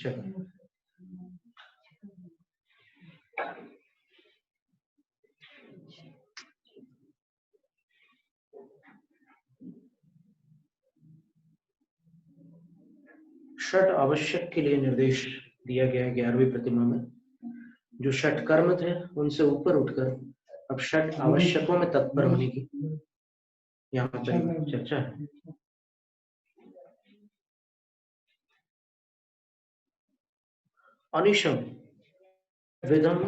चलो षट आवश्यक के लिए निर्देश दिया गया है 11वीं प्रतिमा में। जो षट कर्म थे उनसे ऊपर उठकर अब षट आवश्यकों में तत्पर होने की यहाँ पर चर्चा है। अनिशम विधम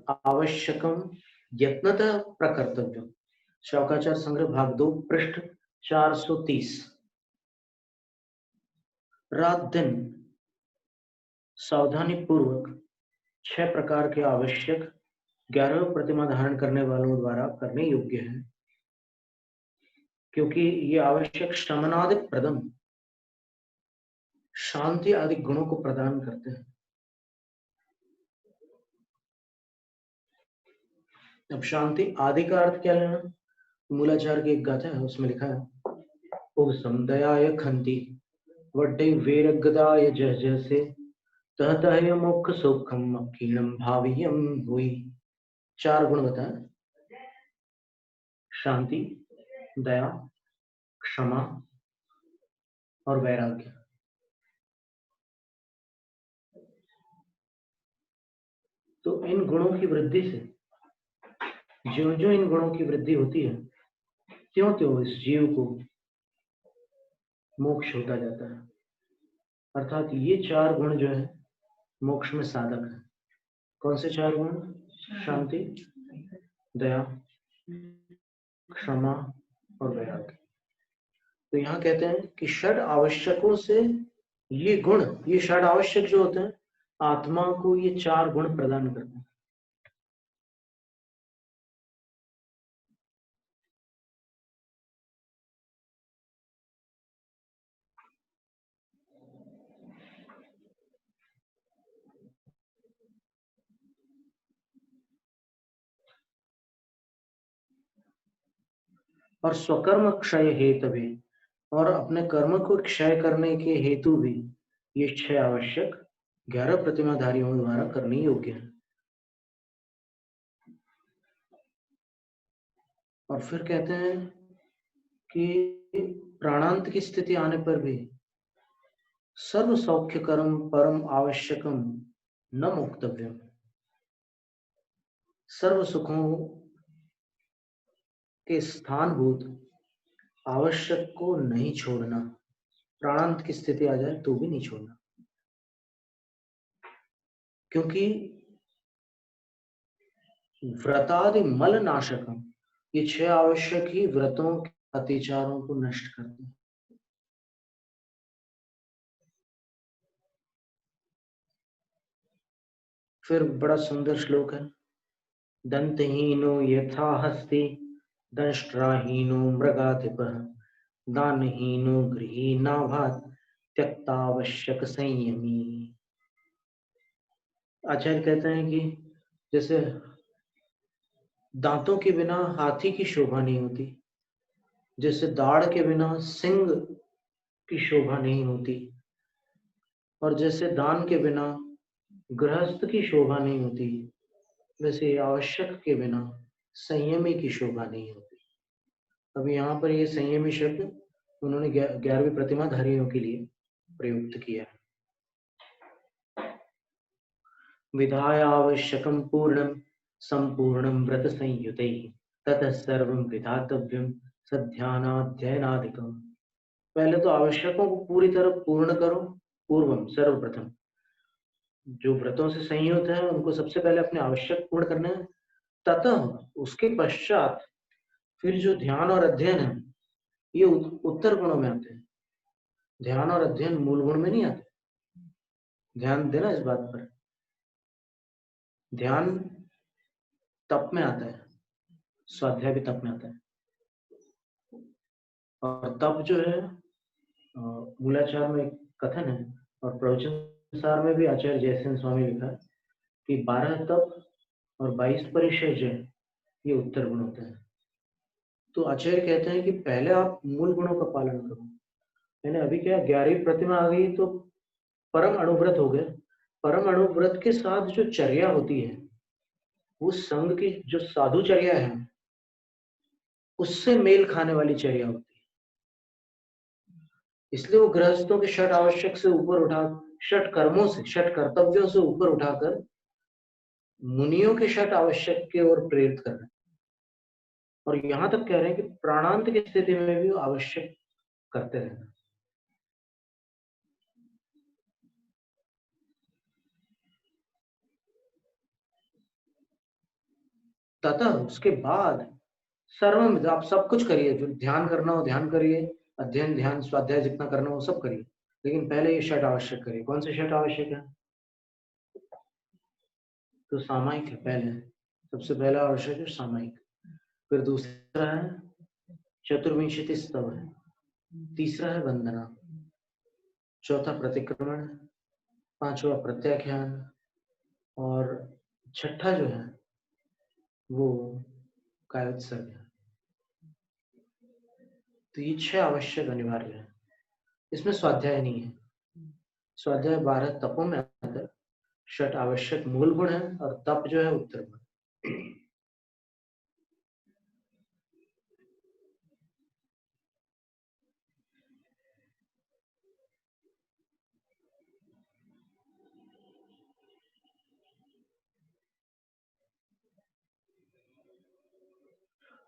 आवश्यकम यत्नतः प्रकर्तव्यम। शौकाचार संग्रह भाग 2 पृष्ठ 430। रात दिन सावधानी पूर्वक 6 प्रकार के आवश्यक 11 प्रतिमा धारण करने वालों द्वारा करने योग्य है, क्योंकि ये आवश्यक शमनादि प्रदम शांति आदि गुणों को प्रदान करते हैं। अब शांति आदि का अर्थ क्या लेना? मूलाचार की एक गाथा है, उसमें लिखा है ओ समदयाय खंती वड्डे वेरगदाय जय जैसे तहतः मोक्ष सुखम क्षीणम भावियम हुई। 4 गुण बताए, शांति, दया, क्षमा और वैराग्य। तो इन गुणों की वृद्धि से ज्यों ज्यों इन गुणों की वृद्धि होती है त्यों त्यों इस जीव को मोक्ष होता जाता है। अर्थात ये 4 गुण जो है मोक्ष में साधक है। कौन से 4 गुण? शांति, दया, क्षमा और वैराग्य। तो यहाँ कहते हैं कि षड आवश्यकों से ये गुण, ये षड आवश्यक जो होते हैं आत्मा को ये 4 गुण प्रदान करते हैं। और स्वकर्म क्षय हेतवे, और अपने कर्म को क्षय करने के हेतु भी ये 6 आवश्यक 11 प्रतिमाधारियों द्वारा करने योग्य है। और फिर कहते हैं कि प्राणांत की स्थिति आने पर भी सर्व सौख्य कर्म परम आवश्यकम न मुक्तव्यम। सर्व सुखों के स्थानभूत आवश्यक को नहीं छोड़ना। प्राणांत की स्थिति आ जाए तो भी नहीं छोड़ना, क्योंकि व्रतादि मल नाशकम, ये 6 आवश्यक ही व्रतों के अतिचारों को नष्ट करते हैं। फिर बड़ा सुंदर श्लोक है, दंतहीनो यथा हस्ति दंष्ट्राहीनो मृगाधिपः दानहीनो गृहीणाभात् त्यक्तावश्यक संयमी। आचार्य कहते हैं कि जैसे दांतों के बिना हाथी की शोभा नहीं होती, जैसे दाढ़ के बिना सिंह की शोभा नहीं होती, और जैसे दान के बिना गृहस्थ की शोभा नहीं होती, वैसे आवश्यक के बिना संयमी की शोभा नहीं होती। अब यहाँ पर ये संयमी शब्द उन्होंने 11वीं प्रतिमाधारियों के लिए प्रयुक्त किया है। विधाय आवश्यकम पूर्णम संपूर्णम व्रत संयुतैः ततः सर्वं विधातव्यम सध्यानाध्ययनादिकम। पहले तो आवश्यकों को पूरी तरह पूर्ण करो, पूर्वम सर्वप्रथम। जो व्रतों से संयुक्त है उनको सबसे पहले अपने आवश्यक पूर्ण करना है, ततः उसके पश्चात फिर जो ध्यान और अध्ययन है ये उत्तर गुणों में आते हैं। ध्यान और अध्ययन मूल गुण में नहीं आते। ध्यान देना इस बात पर। ध्यान तप में आता है, स्वाध्याय भी तप में आता है। और तप जो है मूलाचार में कथन है और प्रवचन सार में भी आचार्य जयसेन स्वामी लिखा है कि 12 तप और 22 परिचर्या ये उत्तर गुण होते हैं। तो आचार्य कहते हैं कि पहले आप मूल गुणों का पालन करो। मैंने अभी क्या 11वीं प्रतिमा आ गई तो परम अणुव्रत हो गए। परम अणुव्रत के साथ जो चर्या होती है, वो संघ की जो साधुचर्या है, उससे मेल खाने वाली चर्या होती है। इसलिए वो गृहस्थों के षट आवश्यक से ऊपर उठा, षट कर्मों से, षट कर्तव्यों से ऊपर उठाकर मुनियों के षट आवश्यक की ओर प्रेरित कर रहे हैं। और यहां तक कह रहे हैं कि प्राणांत की स्थिति में भी वो आवश्यक करते रहना। तथा उसके बाद सर्वम, आप सब कुछ करिए, जो ध्यान करना हो ध्यान करिए, अध्ययन ध्यान स्वाध्याय जितना करना हो सब करिए, लेकिन पहले ये षट आवश्यक करिए। कौन से षट आवश्यक है? तो सामायिक है पहले, सबसे पहला आवश्यक है सामायिक। फिर दूसरा है चतुर्विंशति स्तव है, तीसरा है वंदना, चौथा प्रतिक्रमण, पांचवा प्रत्याख्यान, और छठा जो है वो कायोत्सर्ग है। तो ये 6 आवश्यक अनिवार्य है। इसमें स्वाध्याय नहीं है। स्वाध्याय 12 तपों में आता है। षट आवश्यक मूल गुण है और तप जो है उत्तर गुण।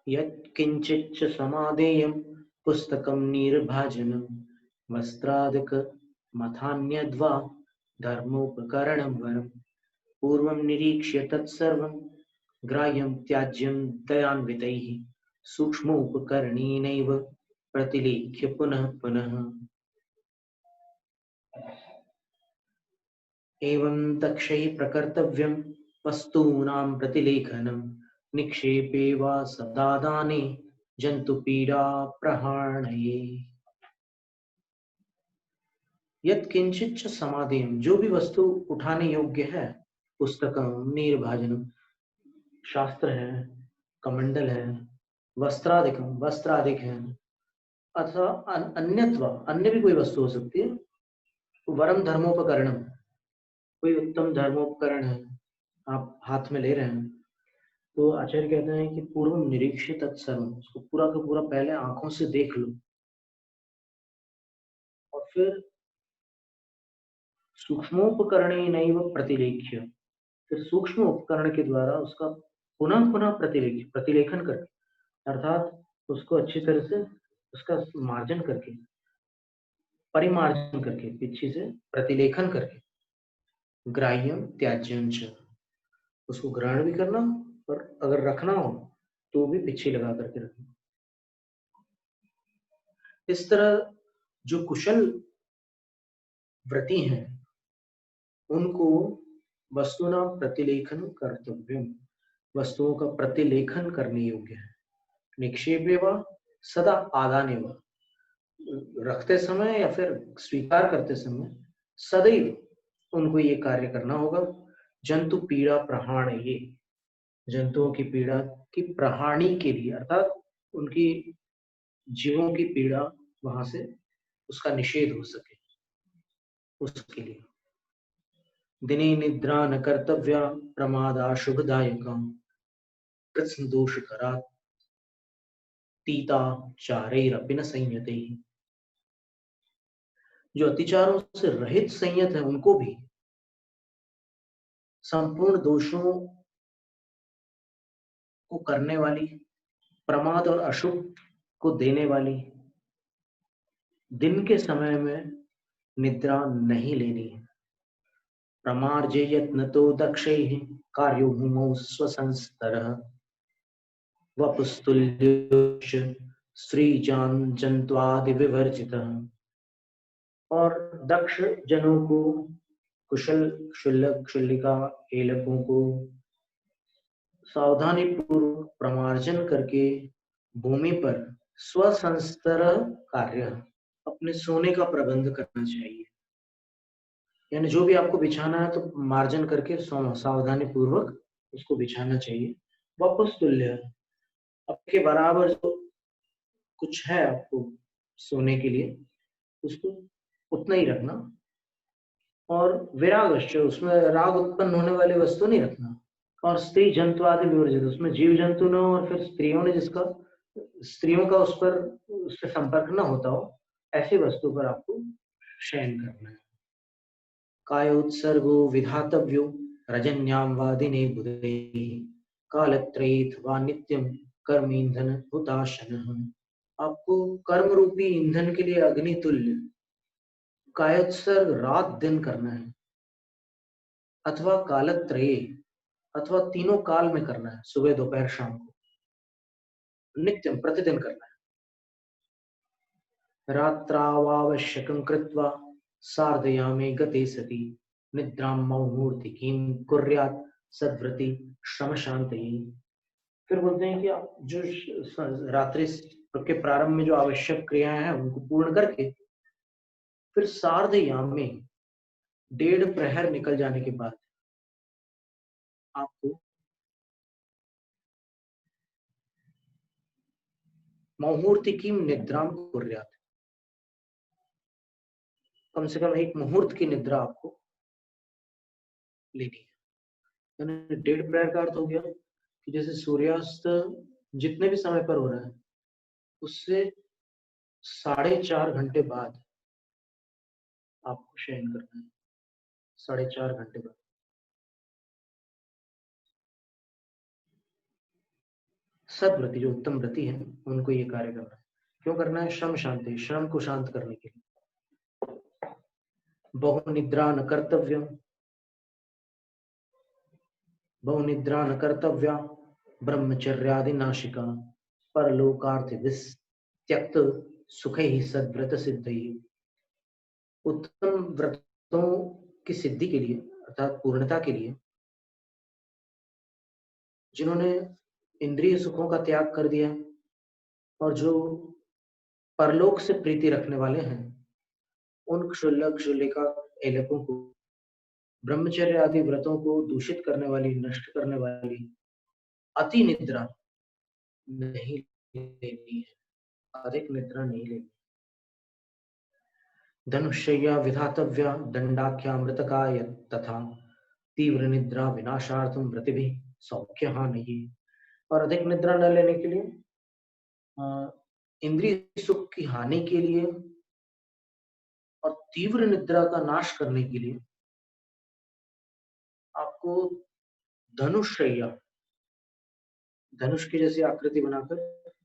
यत्किंचिच्च समादेयं पुस्तकं निर्भाजनं वस्त्रादिक मथान्यद्वा धर्मोपकरणं वरं पूर्वं निरीक्ष्य तत्सर्वं ग्राह्यं त्याज्यं दयान्वितैः सूक्ष्मोपकरणेनैव प्रतिलेख्य पुनः पुनः। एवं दक्षैः प्रकर्तव्यं वस्तूनां प्रतिलेखनं निक्षेपे वा शब्दादाने जन्तुपीडा प्रहाणये। यत् किंचित समाधिम, जो भी वस्तु उठाने योग्य है, पुस्तकम निर्भाजनम, शास्त्र है, कमंडल है, वस्त्रादिकम, वस्त्र अधिक है, अथवा अन्यत्व, अन्य भी कोई वस्तु हो सकती है, वरम धर्मोपकरणम, कोई उत्तम धर्मोपकरण है आप हाथ में ले रहे हैं, तो आचार्य कहते हैं कि पूर्व निरीक्ष्य तत्सर्व, उसको पूरा का पूरा पहले आंखों से देख लो, और फिर सूक्ष्मोपकरणे नैव प्रतिलेख्य, फिर सूक्ष्म उपकरण के द्वारा उसका पुनः पुनः प्रतिलेखन करके, अर्थात उसको अच्छी तरह से उसका मार्जन करके, परिमार्जन करके, पीछे से प्रतिलेखन करके, ग्राह्यम त्याज्यम च, उसको ग्रहण भी करना, और अगर रखना हो तो भी पीछे लगा करके रखना। इस तरह जो कुशल व्रती हैं उनको वस्तुना प्रतिलेखन कर्तव्य, वस्तुओं का प्रतिलेखन करने योग्य है। निक्षेपे व सदा आदाने व, रखते समय या फिर स्वीकार करते समय सदैव उनको ये कार्य करना होगा। जंतु पीड़ा प्रहाण, ये जंतुओं की पीड़ा की प्रहाणी के लिए, अर्थात उनकी जीवों की पीड़ा वहां से उसका निषेध हो सके, उसके लिए। दिने निद्रा न कर्तव्या प्रमादा शुभदायका कृत्स्न दोष करा तीता चारैरपि न संयते। जो अतिचारों से रहित संयत है उनको भी संपूर्ण दोषों को करने वाली, प्रमाद और अशुभ को देने वाली, दिन के समय में निद्रा नहीं लेनी है। प्रमार्जे यत्नतो दक्षैः कार्यो भूमौ स्वसंस्तरः वपुस्तुल्योश्च स्त्रीजान जन्त्वादि विवर्जितः। और दक्ष जनों को, कुशल क्षुल्लक क्षुल्लिका हेलकों को सावधानी पूर्वक प्रमार्जन करके भूमि पर स्वसंस्तर कार्य, अपने सोने का प्रबंध करना चाहिए। यानी जो भी आपको बिछाना है तो मार्जन करके सावधानी पूर्वक उसको बिछाना चाहिए। वापस तुल्य, आपके बराबर जो कुछ है आपको सोने के लिए, उसको उतना ही रखना। और विरागश्च, उसमें राग उत्पन्न होने वाली वस्तु नहीं रखना। और स्त्री जंतु आदि विवर्जित, उसमें जीव जंतु न हो और फिर स्त्रियों ने जिसका स्त्रियों का उस पर उससे संपर्क न होता हो, ऐसी वस्तु पर आपको शयन करना है। कायोत्सर्गो विधातव्यो रजन्यां वा दिने बुधे कालत्रयीत वा नित्यम कर्म ईंधन हुताशनः। आपको कर्म रूपी ईंधन के लिए अग्नि तुल्य कायोत्सर्ग रात दिन करना है, अथवा कालत्रये, अथवा तीनों काल में करना है, सुबह दोपहर शाम को, नित्यम प्रतिदिन करना है। रात्रावावश्यकं कृत्वा सार्धयामे गते सति निद्रां मुहूर्तिकीं कुर्यात् सद्व्रती श्रम शांतये। फिर बोलते हैं कि आप जो रात्रि के प्रारंभ में जो आवश्यक क्रियाएं हैं उनको पूर्ण करके फिर सार्धयाम में 1.5 प्रहर निकल जाने के बाद आपको मुहूर्त की निद्रा कुर्यात, कम से कम एक मुहूर्त की निद्रा आपको लेनी है। 1.5 प्रहर का अर्थ हो गया कि जैसे सूर्यास्त जितने भी समय पर हो रहा है उससे 4.5 घंटे बाद आपको शयन करना है। 4.5 घंटे बाद सद्व्रती जो उत्तम व्रती है उनको ये कार्य करना है। क्यों करना है? श्रम शांति, श्रम को शांत करने के लिए। बहुनिद्रा न कर्तव्यम, बहुनिद्रा न कर्तव्या ब्रह्मचर्यादि नाशिका परलोकार्थ त्यक्त सुख ही सद्व्रत सिद्धि। उत्तम व्रतों की सिद्धि के लिए अर्थात पूर्णता के लिए जिन्होंने इंद्रिय सुखों का त्याग कर दिया और जो परलोक से प्रीति रखने वाले हैं, उन क्षुल्लक क्षुल्लिका एलकों को ब्रह्मचर्य आदि व्रतों को दूषित करने वाली, नष्ट करने वाली अति निद्रा नहीं लेनी है, अधिक निद्रा नहीं लेनी। धनुषय्या विधातव्या दंडाख्यामृतकाय तथा तीव्र निद्रा विनाशार्थम व्रतिभि सौख्य हानि। और अधिक निद्रा न लेने के लिए, इंद्रिय सुख की हानि के लिए और तीव्र निद्रा का नाश करने के लिए आपको धनुषय्या, धनुष की जैसी आकृति बनाकर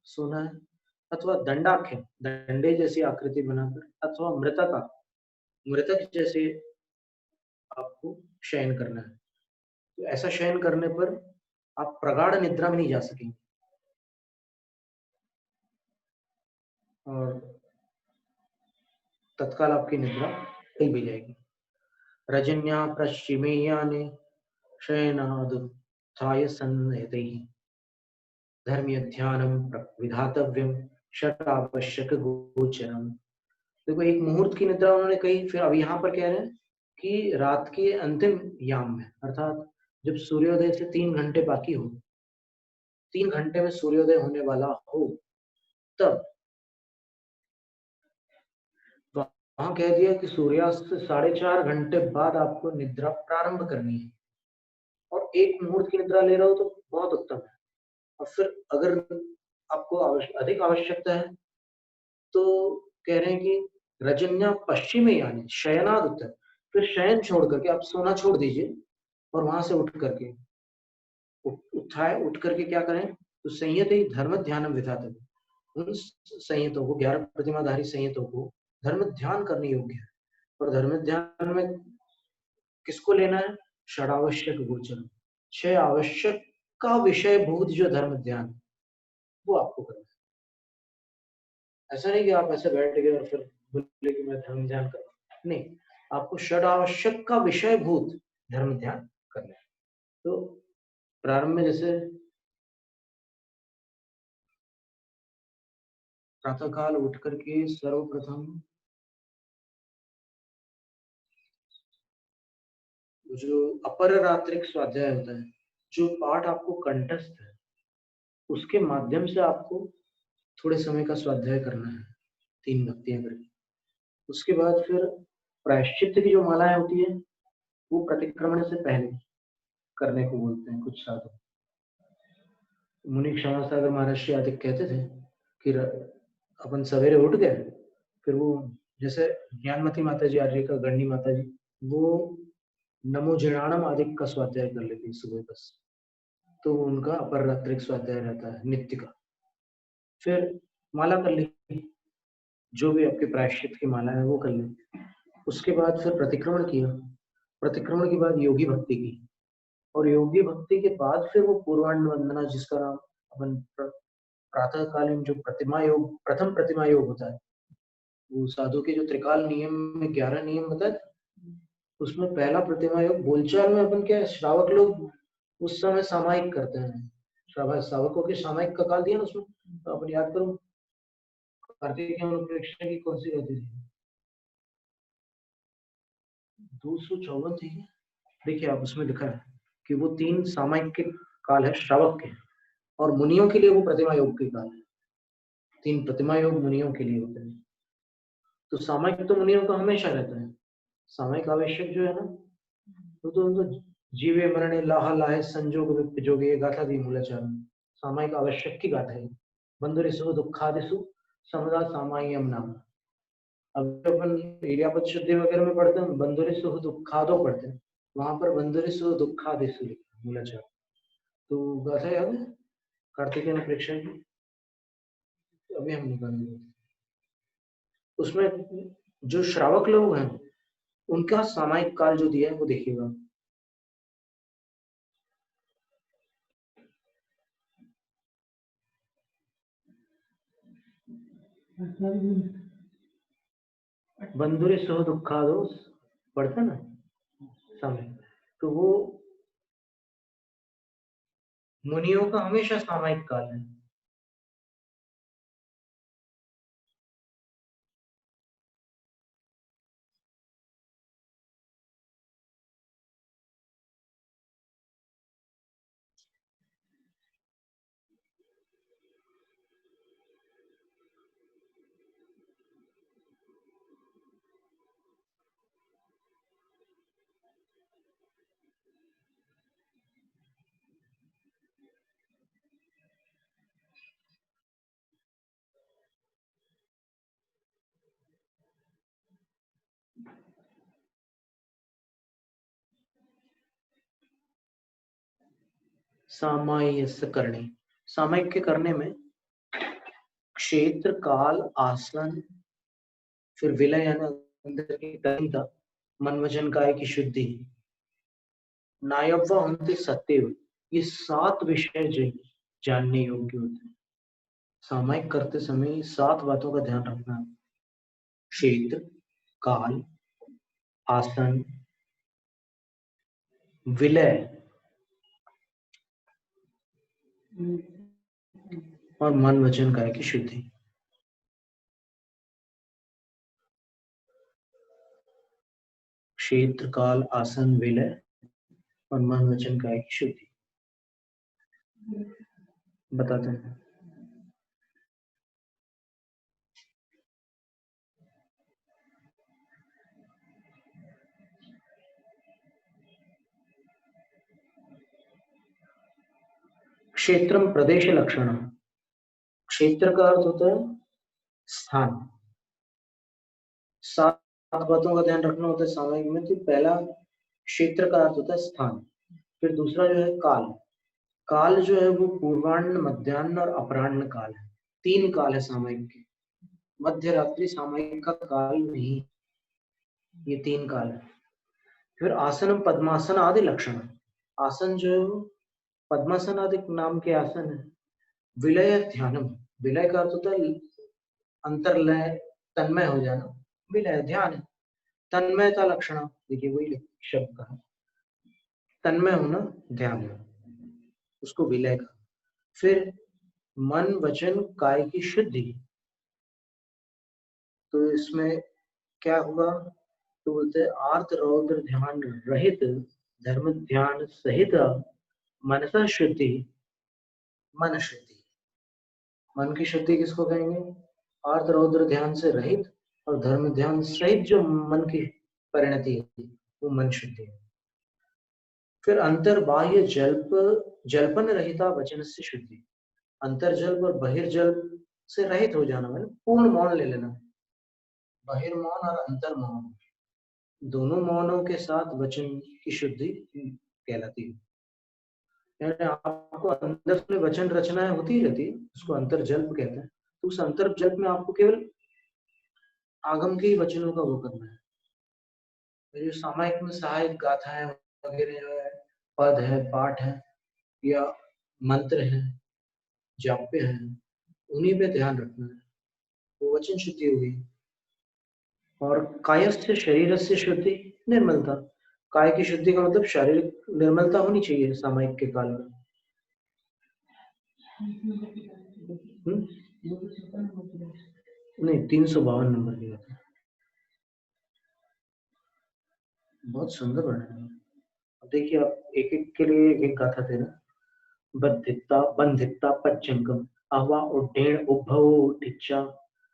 सोना है, अथवा दंडाख्य, डंडे जैसी आकृति बनाकर, अथवा मृतका, मृतक जैसे आपको शयन करना है। तो ऐसा शयन करने पर आप प्रगाढ़ निद्रा में नहीं जा सकेंगे और तत्काल आपकी निद्रा हिल भी जाएगी। रजन्या पश्चिमेयाने शयनादुत्थाय सन्निधैः धर्म्य ध्यानम विधातव्यम षट आवश्यक गोचरम। देखो एक मुहूर्त की निद्रा उन्होंने कही, फिर अब यहाँ पर कह रहे हैं कि रात के अंतिम याम में, अर्थात जब सूर्योदय से 3 घंटे बाकी हो, 3 घंटे में सूर्योदय होने वाला हो, तब वहां कह दिया कि सूर्यास्त से 4.5 घंटे बाद आपको निद्रा प्रारंभ करनी है और एक मुहूर्त की निद्रा ले रहे हो तो बहुत उत्तम है। और फिर अगर आपको अधिक आवश्यकता है तो कह रहे हैं कि रजन्या पश्चिमी यानी शयनाद उत्तर, फिर शयन छोड़ करके आप सोना छोड़ दीजिए और वहां से उठ करके उठ करके क्या करें? तो संयत ही धर्म ध्यान विधात, उन संयतों को, 11 प्रतिमाधारी संयतों को धर्म ध्यान करने योग्य है। और धर्म ध्यान में किसको लेना है? षडावश्यक गोचर, 6 आवश्यक का विषय भूत जो धर्म ध्यान, वो आपको करना है। ऐसा नहीं कि आप ऐसे बैठ गए और फिर बोले कि मैं धर्म ध्यान कर रहा हूं, नहीं, आपको षड आवश्यक का विषय भूत धर्म ध्यान करना है। तो प्रारंभ में जैसे प्रातः काल उठ करके सर्वप्रथम जो अपर रात्रिक स्वाध्याय होता है, जो पाठ आपको कंठस्थ है, उसके माध्यम से आपको थोड़े समय का स्वाध्याय करना है, 3 भक्तियां करके। उसके बाद फिर प्रायश्चित्त की जो मालाएं होती है वो प्रतिक्रमण से पहले करने को बोलते हैं कुछ साधु। मुनि क्षमा सागर महर्षि आदि कहते थे कि अपन सवेरे उठ गए, फिर वो जैसे ज्ञानमती माता जी आर्य का गणनी माता जी, वो नमो जिणाणम आदि का स्वाध्याय कर लेती सुबह बस, तो उनका अपर रात्रिक स्वाध्याय रहता है नित्य का। फिर माला कर ली, जो भी आपके प्रायश्चित की माला है वो कर ली। उसके बाद फिर प्रतिक्रमण किया, प्रतिक्रमण के बाद योगी भक्ति की, और योगी भक्ति के बाद फिर वो पूर्वान्न वंदना, जिसका नाम अपन प्रातःकालीन जो प्रतिमा योग, प्रथम प्रतिमा योग होता है, वो साधु के जो त्रिकाल नियम में 11 नियम होता है, उसमें पहला प्रतिमा योग बोलचाल में अपन क्या श्रावक लोग उस समय सामायिक करते हैं, श्रावकों के सामायिक का काल दिया ना उसमें, तो अपन याद करो कार्तिक अनुप्रेक्षा की कौन सी रहती थी, 254 थी। देखिए आप उसमें लिखा है कि वो 3 सामायिक के काल है श्रावक के, और मुनियों के लिए वो प्रतिमा योग के काल है। 3 प्रतिमा योग मुनियों के लिए होते हैं। तो सामायिक तो मुनियों का हमेशा रहता है, सामायिक आवश्यक जो है ना, वो तो जीवे मरणे लाहा लाहे संजोग विपजोगे, ये गाथा दी मूलाचार, सामायिक आवश्यक की गाथा है। बंधुरिसु दुखादिसु समदा सामाय्यम नाम। अब अपन इरियापद शुद्धि वगैरह में पढ़ते हैं बंधुरिसु दुखादो पढ़ते हैं, वहां पर बंधुरिसु दुखादिसु लिखा मूलाचार। तो गाथा याद है कार्तिकेय प्रेक्षा की, अभी हम निकालेंगे। उसमें जो श्रावक लोग हैं उनका सामायिक काल जो दिया है वो देखिएगा। बंधुरे सह दुखादो पढ़ते ना समय, तो वो मुनियों का हमेशा सामायिक काल है। सामायिक करने, सामायिक के करने में क्षेत्र काल आसन, फिर विलय यानी अंदर की तन्यता, मन वचन काय की शुद्धि, नायव्वा उनते सत्य, ये 7 विषय जानने योग्य होते हैं। सामायिक करते समय 7 बातों का ध्यान रखना, क्षेत्र काल आसन विलय और मन वचन काय की शुद्धि। क्षेत्र काल आसन विलय और मन वचन काय की शुद्धि बताते हैं। क्षेत्रम प्रदेश लक्षण, क्षेत्र का अर्थ होता है स्थान। 7 बातों का ध्यान रखना होता है सामायिक में। तो पहला क्षेत्र का अर्थ होता है स्थान, फिर दूसरा जो है काल, काल जो है वो पूर्वान्न मध्यान्ह और अपराह्न काल है, 3 काल है सामायिक के। मध्य रात्रि सामायिक का काल नहीं, ये 3 काल है। फिर आसनम पद्मासन आदि लक्षण, आसन जो है वो पद्मासन आदि नाम के आसन है। विलय ध्यानम, विलय का अर्थ होता है अंतर्लय तन्मय हो जाना, विलय ध्यान है। तन्मयता लक्षण, देखिए वही शब्द का तन्मय होना ध्यान है, उसको विलय का। फिर मन वचन काय की शुद्धि, तो इसमें क्या हुआ, तो बोलते हैं आर्त रौद्र ध्यान रहित धर्म ध्यान सहित मनसा शुद्धि, मन शुद्धि। मन की शुद्धि किसको कहेंगे, आर्त रौद्र ध्यान से रहित और धर्म ध्यान सहित जो मन की परिणति है, वो मन शुद्धि है। फिर अंतर्बाह्य जल्पन रहिता वचन से शुद्धि, अंतर्जल्प और बहिर्जल्प से रहित हो जाना, मतलब पूर्ण मौन ले लेना। बहिर्मौन और अंतर्मौन दोनों मौनों के साथ वचन की शुद्धि कहलाती है। यानी आपको अंदर में वचन रचनाएं होती रहती है, उसको अंतर्जल्प कहते हैं। तो उस अंतर्जल्प में आपको केवल आगम के ही वचनों का वो करना है। जो सामायिक में सहायक गाथाएं वगैरह जो है, पद है, पाठ है या मंत्र है, जाप्य है, उन्हीं पे ध्यान रखना है, वो वचन शुद्धि होगी। और कायस्य शरीर से शुद्धि निर्मलता, काय की शुद्धि का मतलब शारीरिक निर्मलता होनी चाहिए सामायिक के काल में। नहीं, 352 नंबर की गाथा, बहुत सुंदर वर्णन है। अब देखिए, आप एक एक के लिए एक गाथा थे ना। बद्धिता बंधिता पच्चंकम अहवा उड्डेण उभव टिच्चा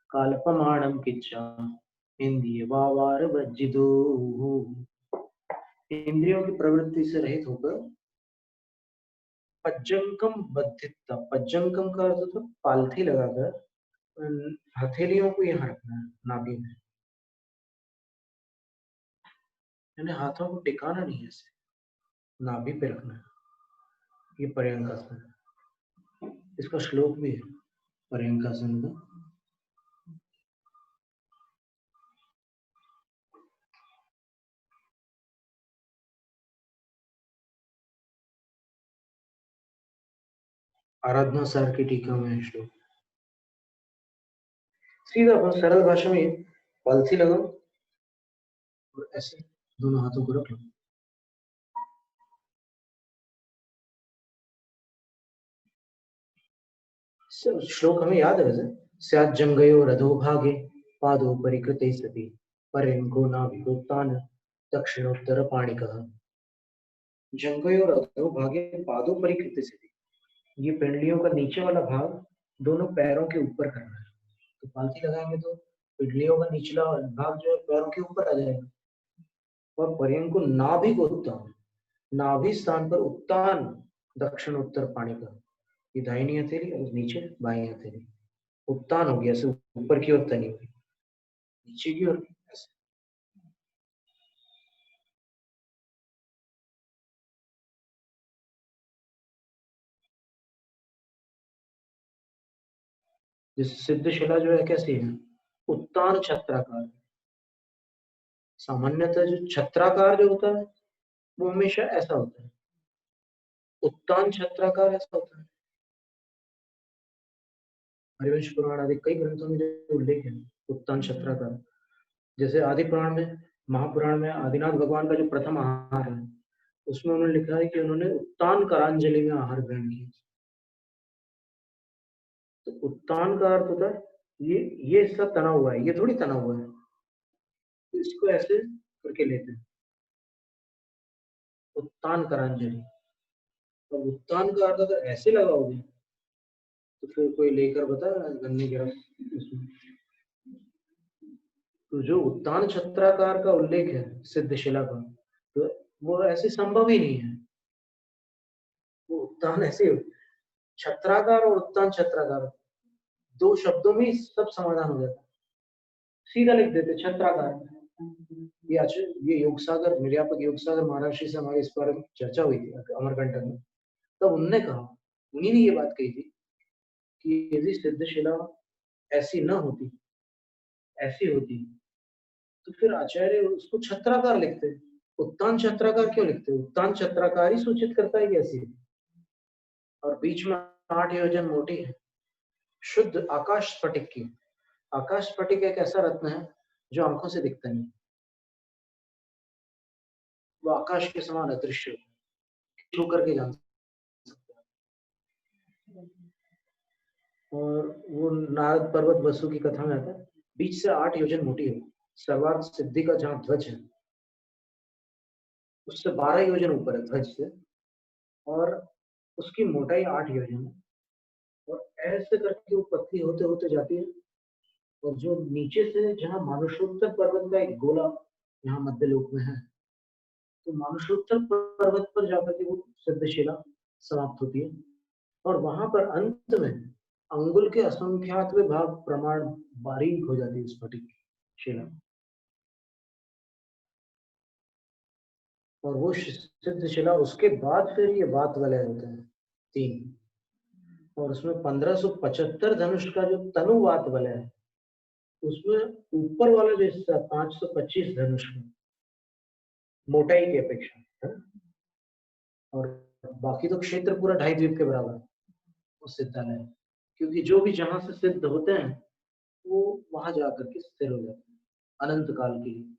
कालपमाणम किच्चा इंद्रिय वावार वज्जिदो। इंद्रियों की प्रवृत्ति से रहित होकर पज्जंकम बद्धिता, पज्जंकम का अर्थ था पालथी लगाकर हथेलियों को यहाँ रखना है नाभि में, यानी हाथों को टिकाना नहीं है, ऐसे नाभि पे रखना है। ये पर्यंकासन है, इसका श्लोक भी है पर्यंकासन का। आराधना सार की टीका में है श्लोक। सीधा अपन सरल भाषा में पालथी लगाओ और ऐसे दोनों हाथों को रख लो। श्लोक हमें याद है वैसे, स्यात् जंगयो रथो भागे पादो परिकृते सति पर्यंको नाभिगोत्तान दक्षिणोत्तर पाणिकः। जंगयो रथो भागे पादो परिकृते सति, ये पिंडलियों का नीचे वाला भाग दोनों पैरों के ऊपर करना है। तो पालथी लगाएंगे तो पिंडलियों का निचला भाग जो है पैरों के ऊपर आ जाएगा। और पर्यंको नाभिगोत्तान, नाभि स्थान पर उत्तान दक्षिण उत्तर पानी का, ये दाहिनी हथेली और नीचे बाई हथेली, उत्तान हो गया, ऐसे ऊपर की ओर तनी हुई, नीचे की ओर ऐसे। जिस सिद्धशिला जो है कैसी है, उत्तान छत्राकार। सामान्यतः जो छत्राकार जो होता है वो हमेशा ऐसा होता है, उत्तान छत्राकार ऐसा होता है। हरिवंश पुराण आदि कई ग्रंथों में जो उल्लेख है उत्तान छत्राकार, जैसे आदि पुराण में, महापुराण में आदिनाथ भगवान का जो प्रथम आहार है उसमें उन्होंने लिखा है कि उन्होंने उत्तान करांजलि में आहार ग्रहण किया। तो उत्तान का अर्थ होता है ये हिस्सा तना हुआ है, ये थोड़ी तना हुआ है, तो इसको ऐसे करके लेते हैं, उत्तान करांजलि। अब उत्तान का अर्थ अगर ऐसे लगाओगे तो फिर कोई लेकर बता गन्ने के रस उसमें। तो जो उत्तान छत्राकार का उल्लेख है सिद्धशिला का, तो वो ऐसे संभव ही नहीं है। वो उत्तान ऐसे, छत्राकार और उत्तान छत्राकार दो शब्दों में सब समाधान हो जाता है, सीधा लिख देते छत्राकार। ये ये योग सागर, निर्यापक योग सागर महाराष्ट्र से हमारे इस बारे में चर्चा हुई थी अमरकंटक में, तब उनने कहा, उन्हीं ने ये बात कही थी कि यदि सिद्धशिला ऐसी न होती, ऐसी होती, तो फिर आचार्य उसको छत्राकार लिखते। उत्तान छत्राकार क्यों लिखते? उत्तान छत्राकार ही सूचित करता है कि ऐसी है। और बीच में 8 योजन मोटी है, शुद्ध आकाश स्फटिक की। आकाश स्फटिक एक ऐसा रत्न है जो आंखों से दिखता नहीं, वो आकाश के समान अदृश्य छू करके जान सकता है। और वो नारद पर्वत वसु की कथा में आता है, बीच से 8 योजन मोटी है, सर्वार्थ सिद्धि का जहाँ ध्वज है उससे 12 योजन ऊपर है ध्वज से, और उसकी मोटाई 8 योजन है। और ऐसे करके वो पतली होते होते जाती है, और जो नीचे से जहाँ मानुषोत्तर पर्वत का एक गोला यहाँ मध्य लोक में है। तो मानुषोत्तर पर्वत पर जाकर के वो सिद्धशिला समाप्त होती है और वहां पर अंत में अंगुल के असंख्यातवें भाग प्रमाण बारीक हो जाती है स्फटिक शिला, और वो सिद्ध शिला उसके बाद फिर ये वात वलय होते हैं 3, और उसमें 1575 धनुष का जो तनुवात वलय है उसमें ऊपर वाला जो हिस्सा 525 धनुष का मोटाई की अपेक्षा है, और बाकी तो क्षेत्र पूरा 2.5 द्वीप के बराबर वो सिद्धालय है, क्योंकि जो भी जहां से सिद्ध होते हैं वो वहां जाकर के स्थिर हो जाते हैं अनंत काल के लिए।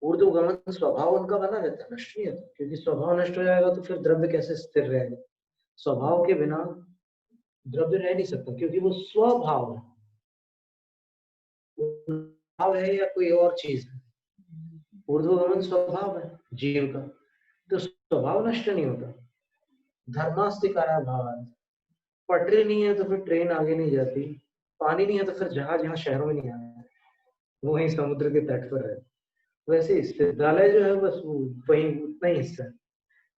ऊर्ध्वगमन स्वभाव उनका बना रहता है, नष्ट नहीं होता, क्योंकि स्वभाव नष्ट हो जाएगा तो फिर द्रव्य कैसे स्थिर रहेगा। स्वभाव के बिना द्रव्य रह नहीं सकता, क्योंकि वो स्वभाव है, भाव है या कोई और चीज है। ऊर्ध्वगमन स्वभाव है जीव का, तो स्वभाव नष्ट नहीं होता। धर्मास्तिकारा भाव, पटरी नहीं है तो फिर ट्रेन आगे नहीं जाती, पानी नहीं है तो फिर जहाज यहाँ शहरों में नहीं आया, वो वहीं समुद्र के तट पर है। वैसे सिद्धालय जो है बस वो वही उतना ही हिस्सा है,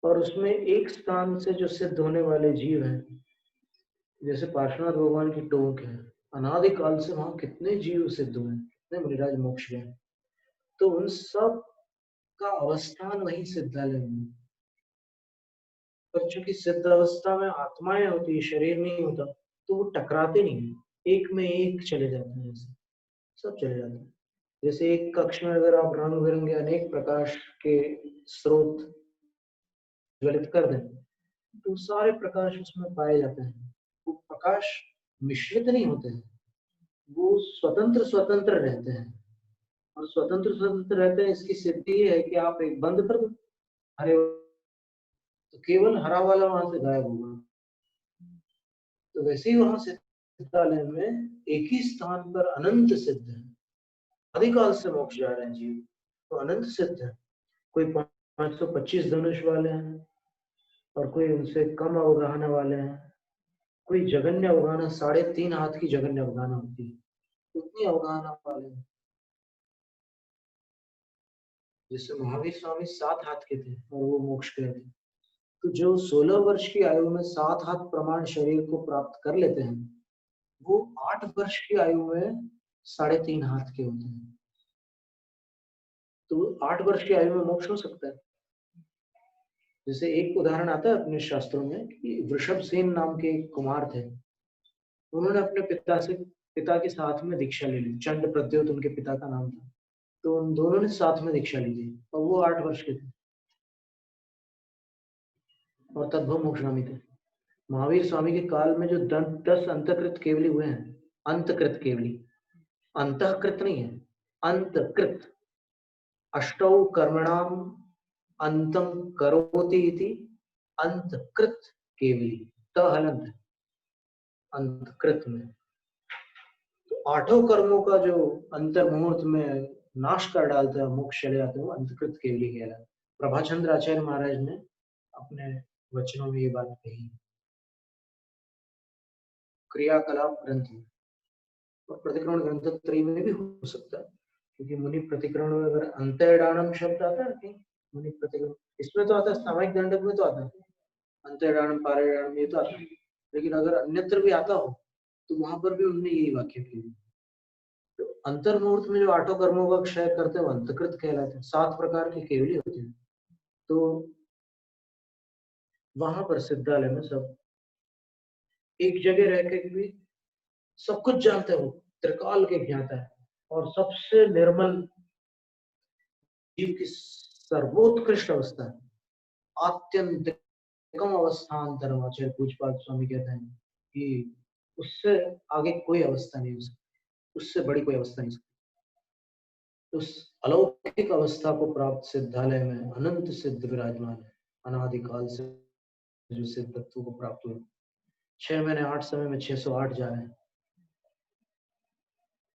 और उसमें एक स्थान से जो सिद्ध होने वाले जीव हैं, जैसे पार्श्वनाथ भगवान की टोंक है, अनादिकाल से वहां कितने जीव सिद्ध हुए, कितने मुनिराज मोक्ष गए, तो उन सब का अवस्थान वही सिद्धालय में। पर चूंकि सिद्ध अवस्था में आत्माएं होती है, शरीर नहीं होता, तो वो टकराते नहीं, एक में एक चले जाते हैं, ऐसे सब चले जाते हैं। जैसे एक कक्ष में अगर आप रंग बिरंगे अनेक प्रकाश के स्रोत ज्वलित कर दें तो सारे प्रकाश उसमें पाए जाते हैं। वो प्रकाश मिश्रित नहीं होते हैं, वो स्वतंत्र स्वतंत्र रहते हैं, और स्वतंत्र स्वतंत्र रहते हैं इसकी सिद्धि ये है कि आप एक बंद कर दो हरे, तो केवल हरा वाला वहां से गायब होगा। तो वैसे ही वहां सिद्धालय में एक ही स्थान पर अनंत सिद्ध है, अधिकाल से मोक्ष जा रहे हैं जीव, तो अनंत सिद्ध है। कोई 525 धनुष वाले हैं और कोई उनसे कम अवगाहना वाले हैं, कोई जगन्य अवगाहना 3.5 हाथ की जगन्य अवगाहना होती है, उतनी अवगाहना वाले हैं। जैसे महावीर स्वामी 7 हाथ के थे और वो मोक्ष गए थे, तो जो 16 वर्ष की आयु में 7 हाथ प्रमाण शरीर को प्राप्त कर लेते हैं, वो 8 वर्ष की आयु में 3.5 हाथ के होते हैं। तो 8 वर्ष की आयु में मोक्ष हो सकता है। जैसे एक उदाहरण आता है अपने शास्त्रों में कि वृषभ सेन नाम के एक कुमार थे, उन्होंने अपने पिता के साथ में दीक्षा ले ली, चंड प्रद्योत उनके पिता का नाम था, तो उन दोनों ने साथ में दीक्षा ली थी और वो 8 वर्ष के थे और तद्भव मोक्षगामी थे। महावीर स्वामी के काल में जो 10 अंतकृत केवली हुए हैं, अंतकृत केवली, अंतकृत नहीं है, अंतकृत, अष्टौ कर्मणाम अंतम करोति इति अंतकृत केवली, तहलंत अंतकृत में, तो 8 कर्मों का जो अंतर मुहूर्त में नाश कर डालता है, मोक्ष चले जाते हैं, वो अंतकृत केवली कहलाता है। प्रभाचंद्र आचार्य महाराज ने अपने वचनों में ये बात कही। क्रियाकलाप ग्रंथ और प्रतिक्रमण ग्रंथ त्रय में भी हो सकता है, क्योंकि मुनि प्रतिक्रमण में अगर अंतर्डानम शब्द आता है कि मुनि प्रतिक्रमण, इसमें तो आता है, सामायिक दंडक में तो आता है अंतर्डानम पारिडानम, ये तो आता है, लेकिन अगर अन्यत्र भी आता हो तो वहां पर भी उन्होंने यही वाक्य किए। तो अंतर मुहूर्त में जो 8 कर्मों का क्षय करते हैं अंतकृत कहलाते हैं, 7 प्रकार के केवली होते हैं। तो वहां पर सिद्धालय में सब एक जगह रह के भी सब कुछ जानते हो, त्रिकाल के ज्ञाता है, और सबसे निर्मल जीव की सर्वोत्कृष्ट अवस्था है, आत्यंतिकम अवस्थान आचार्य पूजपाल स्वामी कहते हैं कि उससे आगे कोई अवस्था नहीं हो सकती, उससे बड़ी कोई अवस्था नहीं हो सकती। उस अलौकिक अवस्था को प्राप्त सिद्धालय में अनंत सिद्ध विराजमान है, अनादिकाल से जो सिद्धत्व को प्राप्त हुए। 6 महीने 8 समय में 608 जा रहे हैं,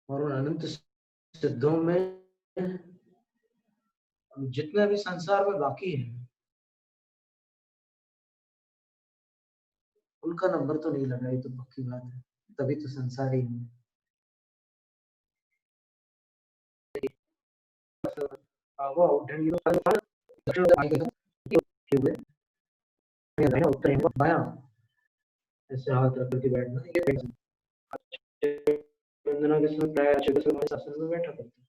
और उन अनंत सिद्धों में जितने भी संसार में बाकी है उनका नंबर तो नहीं लगा, ये तो पक्की बात है, तभी तो संसार ही है। वो आउटहैंड उत्तर बायां ऐसे हाथ रख करके बैठना, ये वंदना के समय प्राय आसन में बैठा करते हैं।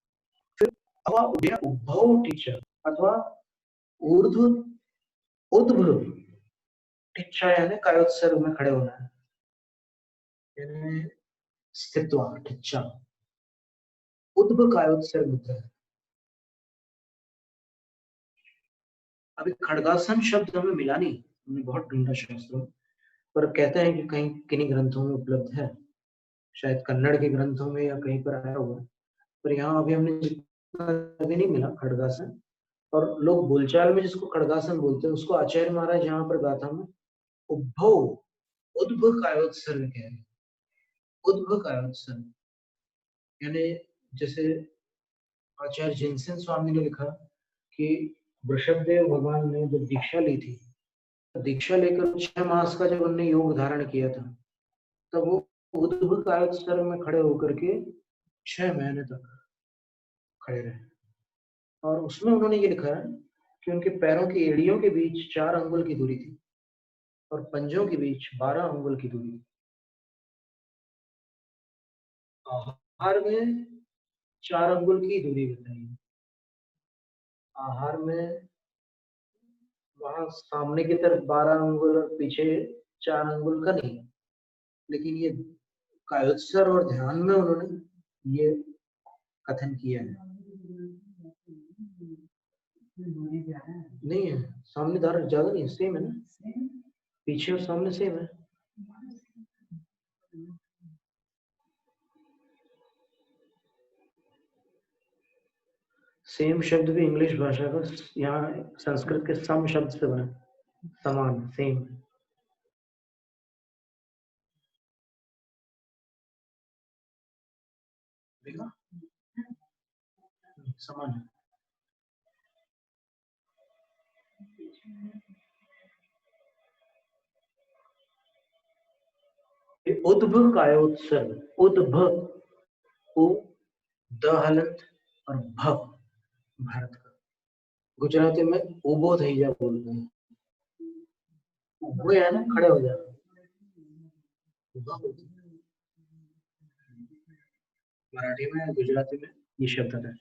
फिर उद्भव टीचर अथवा ऊर्ध्व उद्भव टिच्चा यानी कायोत्सर्ग में खड़े होना है, यानी स्थित्वा टिच्चा उद्भव कायोत्सर्ग मुद्रा है। अभी खड़गासन शब्द हमें मिला नहीं, हमने बहुत ढूंढा शास्त्रों में, पर कहते हैं कि कहीं किन्हीं ग्रंथों में उपलब्ध है, शायद कन्नड़ के ग्रंथों में या कहीं पर आया हुआ, पर यहाँ अभी हमने अभी नहीं मिला खड़गासन। और लोग बोलचाल में जिसको खड़गासन बोलते हैं उसको आचार्य महाराज यहाँ पर गाथा में उद्भव उद्भव कायोत्सर्ग कह रहे हैं। उद्भव कायोत्सर्ग यानी जैसे आचार्य जिनसेन स्वामी ने लिखा कि वृषभदेव भगवान ने जब दीक्षा ली थी, दीक्षा लेकर 6 मास का जब उन्होंने योग धारण किया था, तब वो उद्भव कायोत्सर्ग में खड़े होकर के 6 महीने तक खड़े रहे। और उसमें उन्होंने ये लिखा है कि उनके पैरों की एड़ियों के बीच 4 अंगुल की दूरी थी और पंजों के बीच 12 अंगुल की दूरी थी। आहार में 4 अंगुल की दूरी बताई। आहार में वहां सामने की तरफ 12 अंगुल और पीछे 4 अंगुल का नहीं, लेकिन ये कायोत्सर और ध्यान में उन्होंने ये कथन किया है। नहीं है, सामने धारा ज्यादा नहीं, सेम है ना, पीछे और सामने सेम है। सेम शब्द भी इंग्लिश भाषा का यहाँ संस्कृत के सम शब्द से बना, समान सेम। देखा समान है। उद्भव कायोत्सर्ग, उद्भव उ द हलंत और भव भारत का, गुजराती में उबो थई जा बोलते हैं, उबो है ना खड़े हो जा, मराठी में गुजराती में ये शब्द है।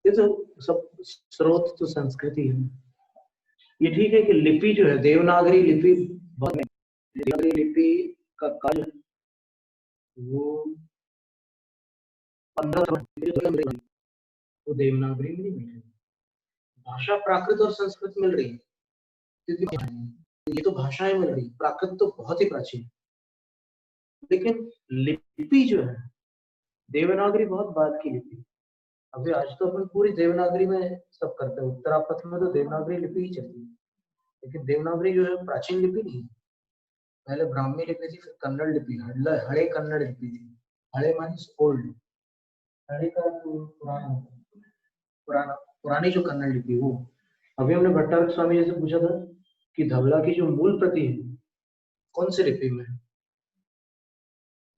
ये तो सब स्रोत तो संस्कृति है। ये ठीक है कि लिपि जो है देवनागरी लिपि बहुत, देवनागरी लिपि का काल वो 15 वो देवनागरी में नहीं मिल रही, भाषा प्राकृत और संस्कृत मिल रही है, क्योंकि ये तो भाषाएं मिल रही, प्राकृत तो बहुत ही प्राचीन, लेकिन लिपि जो है देवनागरी बहुत बाद की लिपि। अभी आज तो अपन पूरी देवनागरी में सब करते हैं, उत्तरापथ में तो देवनागरी लिपि ही चलती है, लेकिन देवनागरी जो है प्राचीन लिपि नहीं है। पहले ब्राह्मी लिपि थी, फिर कन्नड़ लिपि, हड़े कन्नड़ लिपि थी। हड़े मानी ओल्ड, हड़े का पुराना पुराना पुरानी जो कन्नड़ लिपि वो। अभी हमने भट्टारक स्वामी जी से पूछा था कि धवला की जो मूल प्रति है कौन सी लिपि में,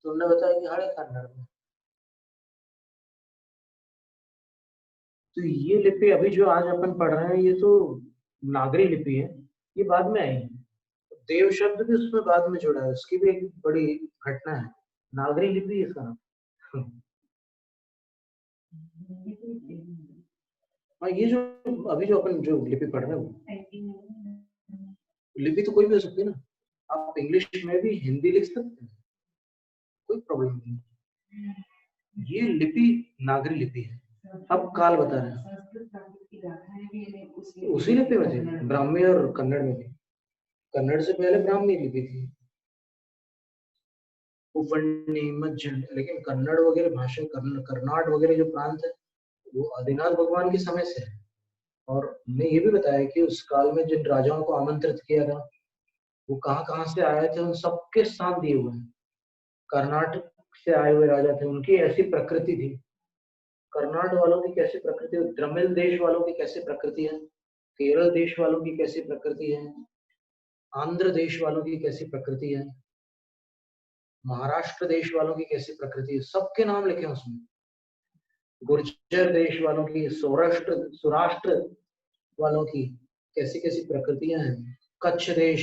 तो उन्होंने बताया कि हड़े कन्नड़ में। तो ये लिपि अभी जो आज अपन पढ़ रहे हैं ये तो नागरी लिपि है, ये बाद में आई है। देव शब्द भी उसमें बाद में जुड़ा है, उसकी भी एक बड़ी घटना है, नागरी लिपि इसका नाम। हाँ, ये जो अभी जो अपन जो लिपि पढ़ रहे हैं, लिपि तो कोई भी हो सकती है ना, आप इंग्लिश में भी हिंदी लिख सकते हैं, कोई प्रॉब्लम नहीं। ये लिपि नागरी लिपि है। अब काल बता रहे हैं, उसी लिपि में थे, ब्राह्मी और कन्नड़ में थी। कन्नड़ से पहले ब्राह्मी लिपि थी, उपन्नी मज्जन, लेकिन कन्नड़ वगैरह भाषा, कर्नाट वगैरह जो प्रांत है वो आदिनाथ भगवान के समय से है। और हमने ये भी बताया कि उस काल में जिन राजाओं को आमंत्रित किया था वो कहाँ कहाँ से आए थे, उन सबके साथ दिए हुए हैं। कर्नाटक से आए हुए राजा थे, उनकी ऐसी प्रकृति थी, कर्नाटक वालों की कैसी प्रकृति है, तमिल देश वालों की कैसी प्रकृति है, केरल देश वालों की कैसी प्रकृति है, आंध्र देश वालों की कैसी प्रकृति है, महाराष्ट्र देश वालों की कैसी प्रकृति है, सबके नाम लिखे उसमें। गुर्जर देश वालों की, सौराष्ट्र वालों की कैसी कैसी प्रकृतियां हैं, कच्छ देश,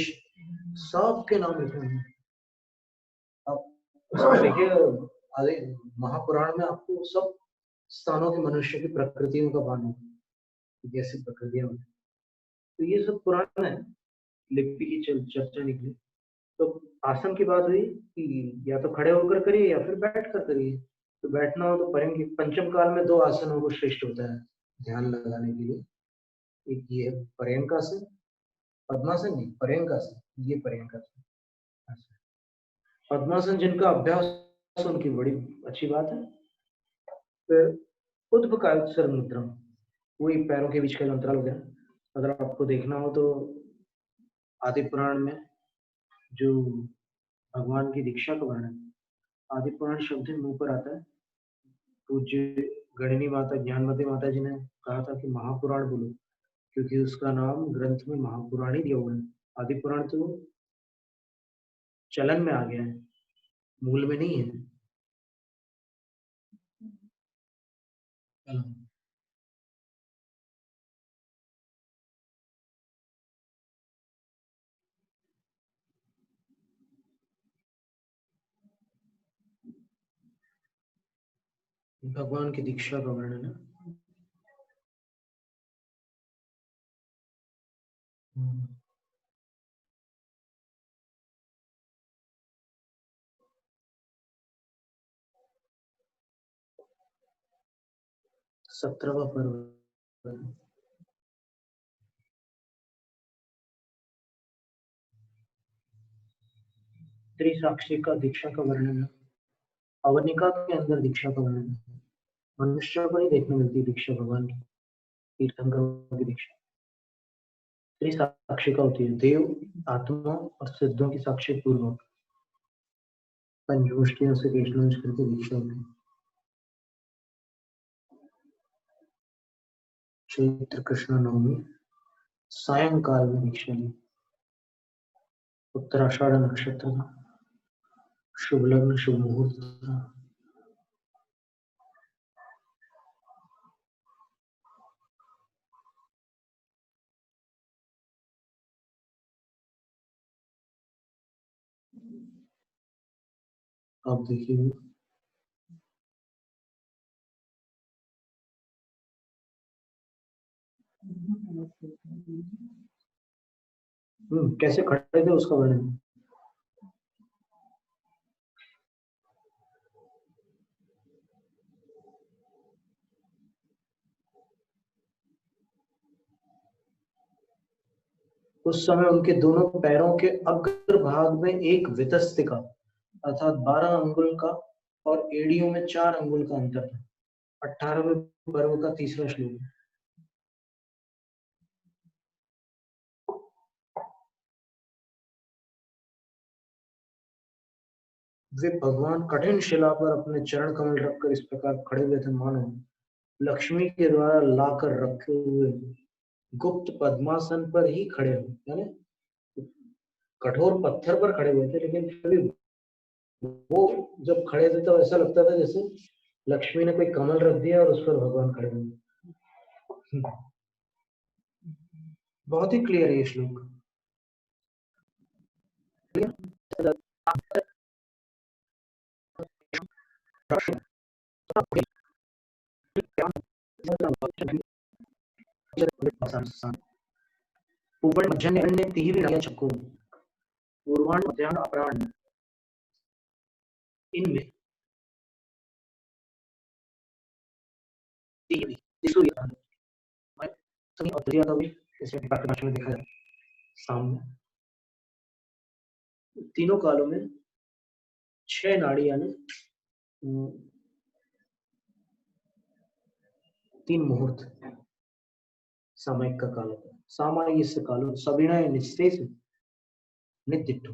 सबके नाम लिखे हैं। आप उसमें देखिए, आगे महापुराण में आपको सब स्थानों के मनुष्य की प्रकृतियों का वर्णन, कैसी प्रकृतियां होती हैं। तो ये सब पुराण है, लिपि की चर्चा निकली। तो आसन की बात हुई कि या तो खड़े होकर करिए या फिर बैठ कर करिए। तो बैठना हो तो पंचम काल में दो आसनों को श्रेष्ठ होता है ध्यान लगाने के लिए। एक ये है पर्यंकासन, पद्मासन नहीं, पर्यंकासन, ये पर्यंकासन। पद्मासन जिनका अभ्यास उनकी बड़ी अच्छी बात है। फिर उद्भकाल मुद्रा, वही पैरों के बीच का अंतराल वगैरह। अगर आपको देखना हो तो आदि पुराण में जो भगवान की दीक्षा का वर्णन, आदि पुराण शब्द मुंह पर आता है। पूज्य गणिनी माता ज्ञानमती माता जी ने कहा था कि महापुराण बोलो, क्योंकि उसका नाम ग्रंथ में महापुराण ही दिया हुआ है। आदि पुराण तो चलन में आ गया है, मूल में नहीं है। भगवान की दीक्षा का वर्णन है। 17वां पर्व त्रिसाक्षी का दीक्षा का वर्णन है। अवनिका के अंदर दीक्षा का वर्णन है। मनुष्य को नहीं देखने मिलती दीक्षा भगवान की, तीर्थंकरों की दीक्षा त्रिसाक्षी का होती है। देव, आत्मा और सिद्धों की साक्षी पूर्वक पंचमुष्टियों से वैष्णव करके दीक्षा होती है। चैत्र कृष्ण नवमी सायंकाल में दीक्षा ली। उत्तराषाढ़ नक्षत्र का शुभ लग्न, शुभ मुहूर्त था। आप देखिए, कैसे खड़े थे उसका वर्णन। उस समय उनके दोनों पैरों के अग्र भाग में एक वितस्तिका अर्थात 12 अंगुल का और एड़ियों में 4 अंगुल का अंतर था। 18वें पर्व का तीसरा श्लोक। वे भगवान कठिन शिला पर अपने चरण कमल रखकर इस प्रकार खड़े हुए थे, मानो लक्ष्मी के द्वारा लाकर रखे हुए गुप्त पद्मासन पर ही खड़े हो, यानी कठोर पत्थर पर खड़े हुए थे, लेकिन फिर भी वो जब खड़े थे तो ऐसा लगता था जैसे लक्ष्मी ने कोई कमल रख दिया और उस पर भगवान खड़े हुए। बहुत ही क्लियर है ये श्लोक। ऊपर मध्यान्ह तीर चक्कू, पूर्वाण मध्यान्ह अपराह्न, इनमें में देखा जाए सामने तीनों कालों में 6 नाड़ी यानी 3 मुहूर्त सामयिक का काल होता है। सामायिक कालो सविनय निश्चेष नित्य।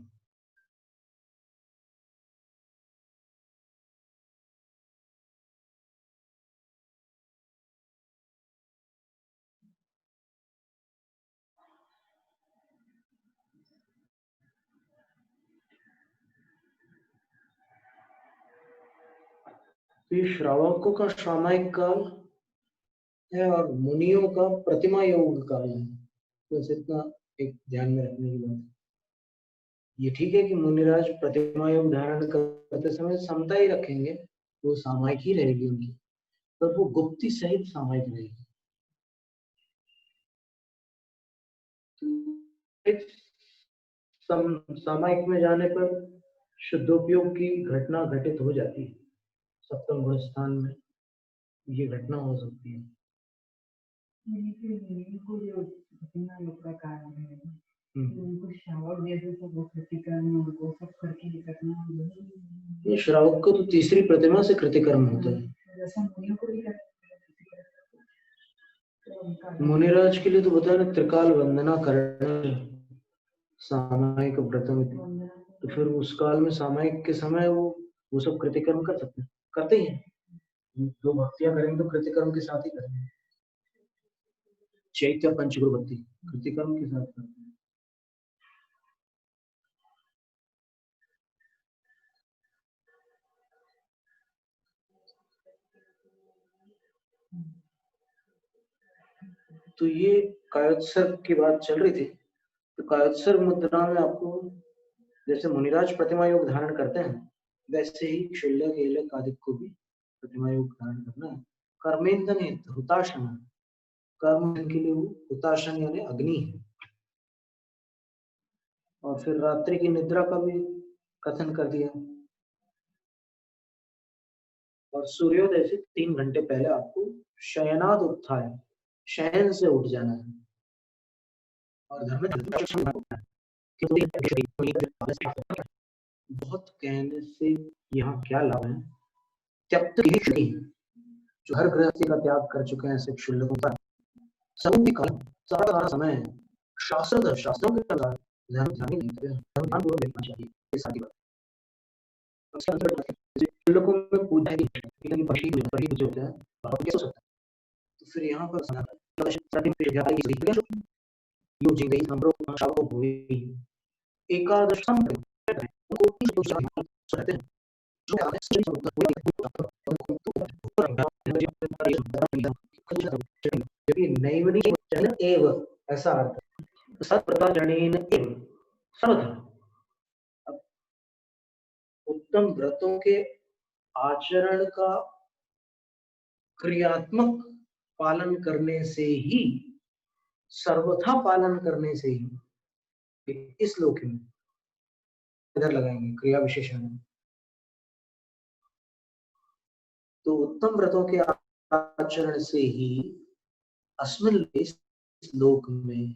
तो ये श्रावकों का सामायिक काल है और मुनियों का प्रतिमा योग काल है। बस इतना एक ध्यान में रखने की बात है। ये ठीक है कि मुनिराज प्रतिमा योग धारण करते समय समता ही रखेंगे, वो सामायिक ही रहेगी उनकी, पर वो गुप्ति सहित सामायिक रहेगी। सामायिक में जाने पर शुद्धोपयोग की घटना घटित हो जाती है। सप्तम गुण स्थान में ये घटना हो सकती है। ये श्रावक को तो तीसरी प्रतिमा से कृतिकर्म होता है। मुनिराज के लिए तो बता रहे त्रिकाल वंदना करना सामायिक व्रतम, तो फिर उस काल में सामायिक के समय वो सब कृतिकर्म कर सकते हैं, करते ही हैं। जो भक्तियां करेंगे तो कृतिकर्म के साथ ही करेंगे। चैत्य पंचगुरु भक्ति कृतिकर्म के साथ करते हैं। तो ये कायोत्सर्ग की बात चल रही थी। तो कायोत्सर्ग मुद्रा में आपको जैसे मुनिराज प्रतिमा योग धारण करते हैं, वैसे ही क्षुल्लक एलक आदि को भी प्रतिमा योग धारण करना है। कर्मेंद्र हुताशन, कर्म के लिए वो हुताशन यानी अग्नि है। और फिर रात्रि की निद्रा का भी कथन कर दिया। और सूर्योदय से 3 घंटे पहले आपको शयनाद उत्थाय, शयन से उठ जाना है। और धर्म बहुत कहने से यहाँ क्या लाभ है? त्यक्त जो हर गृहस्थी का त्याग कर चुके हैं ऐसे क्षुल्लकों का सभी का सारा समय है। शास्त्रों के अनुसार ध्यान नहीं देते, ध्यान पूर्वक देखना चाहिए। ये सारी बात क्षुल्लकों में पूजा की पक्षी जो होते हैं कैसे हो सकता है? तो फिर यहाँ पर यो जी गई हमरो शावकों को एकादश एव ऐसा अर्थ सत्प्रताचरणेन एव सर्वथा। उत्तम व्रतों के आचरण का क्रियात्मक पालन करने से ही, सर्वथा पालन करने से ही इस लोक में इधर लगाएंगे क्रिया विशेषण। तो उत्तम व्रतों के आचरण से ही अस्मिन इस लोक में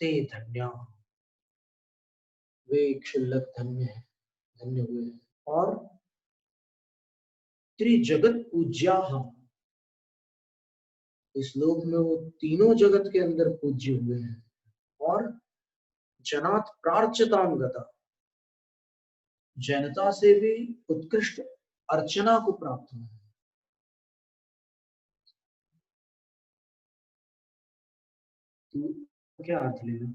ते धन्या, वे क्षुल्लक धन्य है, धन्य हुए हैं। और त्रिजगत पूज्या, इस लोक में वो तीनों जगत के अंदर पूज्य हुए हैं। और जनात प्रार्चताम गता, जनता से भी उत्कृष्ट अर्चना को प्राप्त हुए हैं। तो क्या अर्थ लेना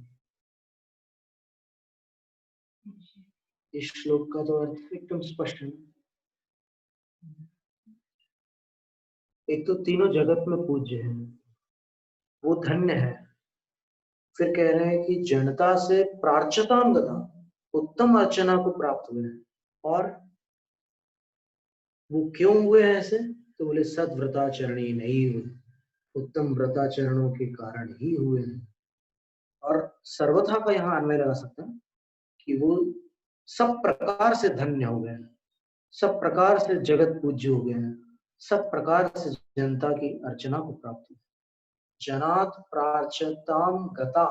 इस श्लोक का? तो अर्थ एकदम स्पष्ट है। एक तो तीनों जगत में पूज्य है, वो धन्य है। फिर कह रहे हैं कि जनता से प्रार्चताम गता, उत्तम अर्चना को प्राप्त हुए हैं। और वो क्यों हुए हैं ऐसे? तो बोले सद्व्रताचरणी नहीं हुए, उत्तम व्रताचरणों के कारण ही हुए हैं। और सर्वथा का यहाँ अन्वय लगा सकते हैं कि वो सब प्रकार से धन्य हो गए, सब प्रकार से जगत पूज्य हो गए हैं, सब प्रकार से जनता की अर्चना को प्राप्त हुए। जनात प्रार्चताम गता,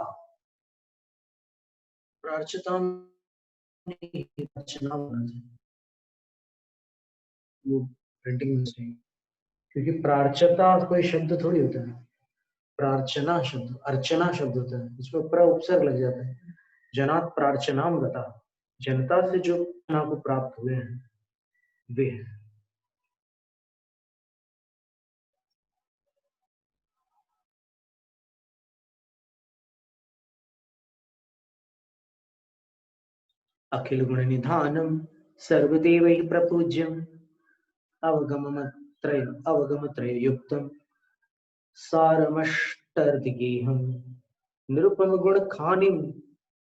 प्रार्चताम अर्चना वो प्रिंटिंग मिस्टेक, क्योंकि प्रार्चता कोई शब्द थोड़ी होता है, प्रार्चना शब्द, अर्चना शब्द होता है, उसमें प्र उपसर्ग लग जाता है। जनात प्रार्चनाम गता, जनता से जो अर्चना को प्राप्त हुए हैं वे हैं। अखिल गुण निधानम सर्वदेवैः प्रपूज्यम अवगमत्रय युक्तम सारमष्टर्दिगेहम् निरुपम गुण खानिम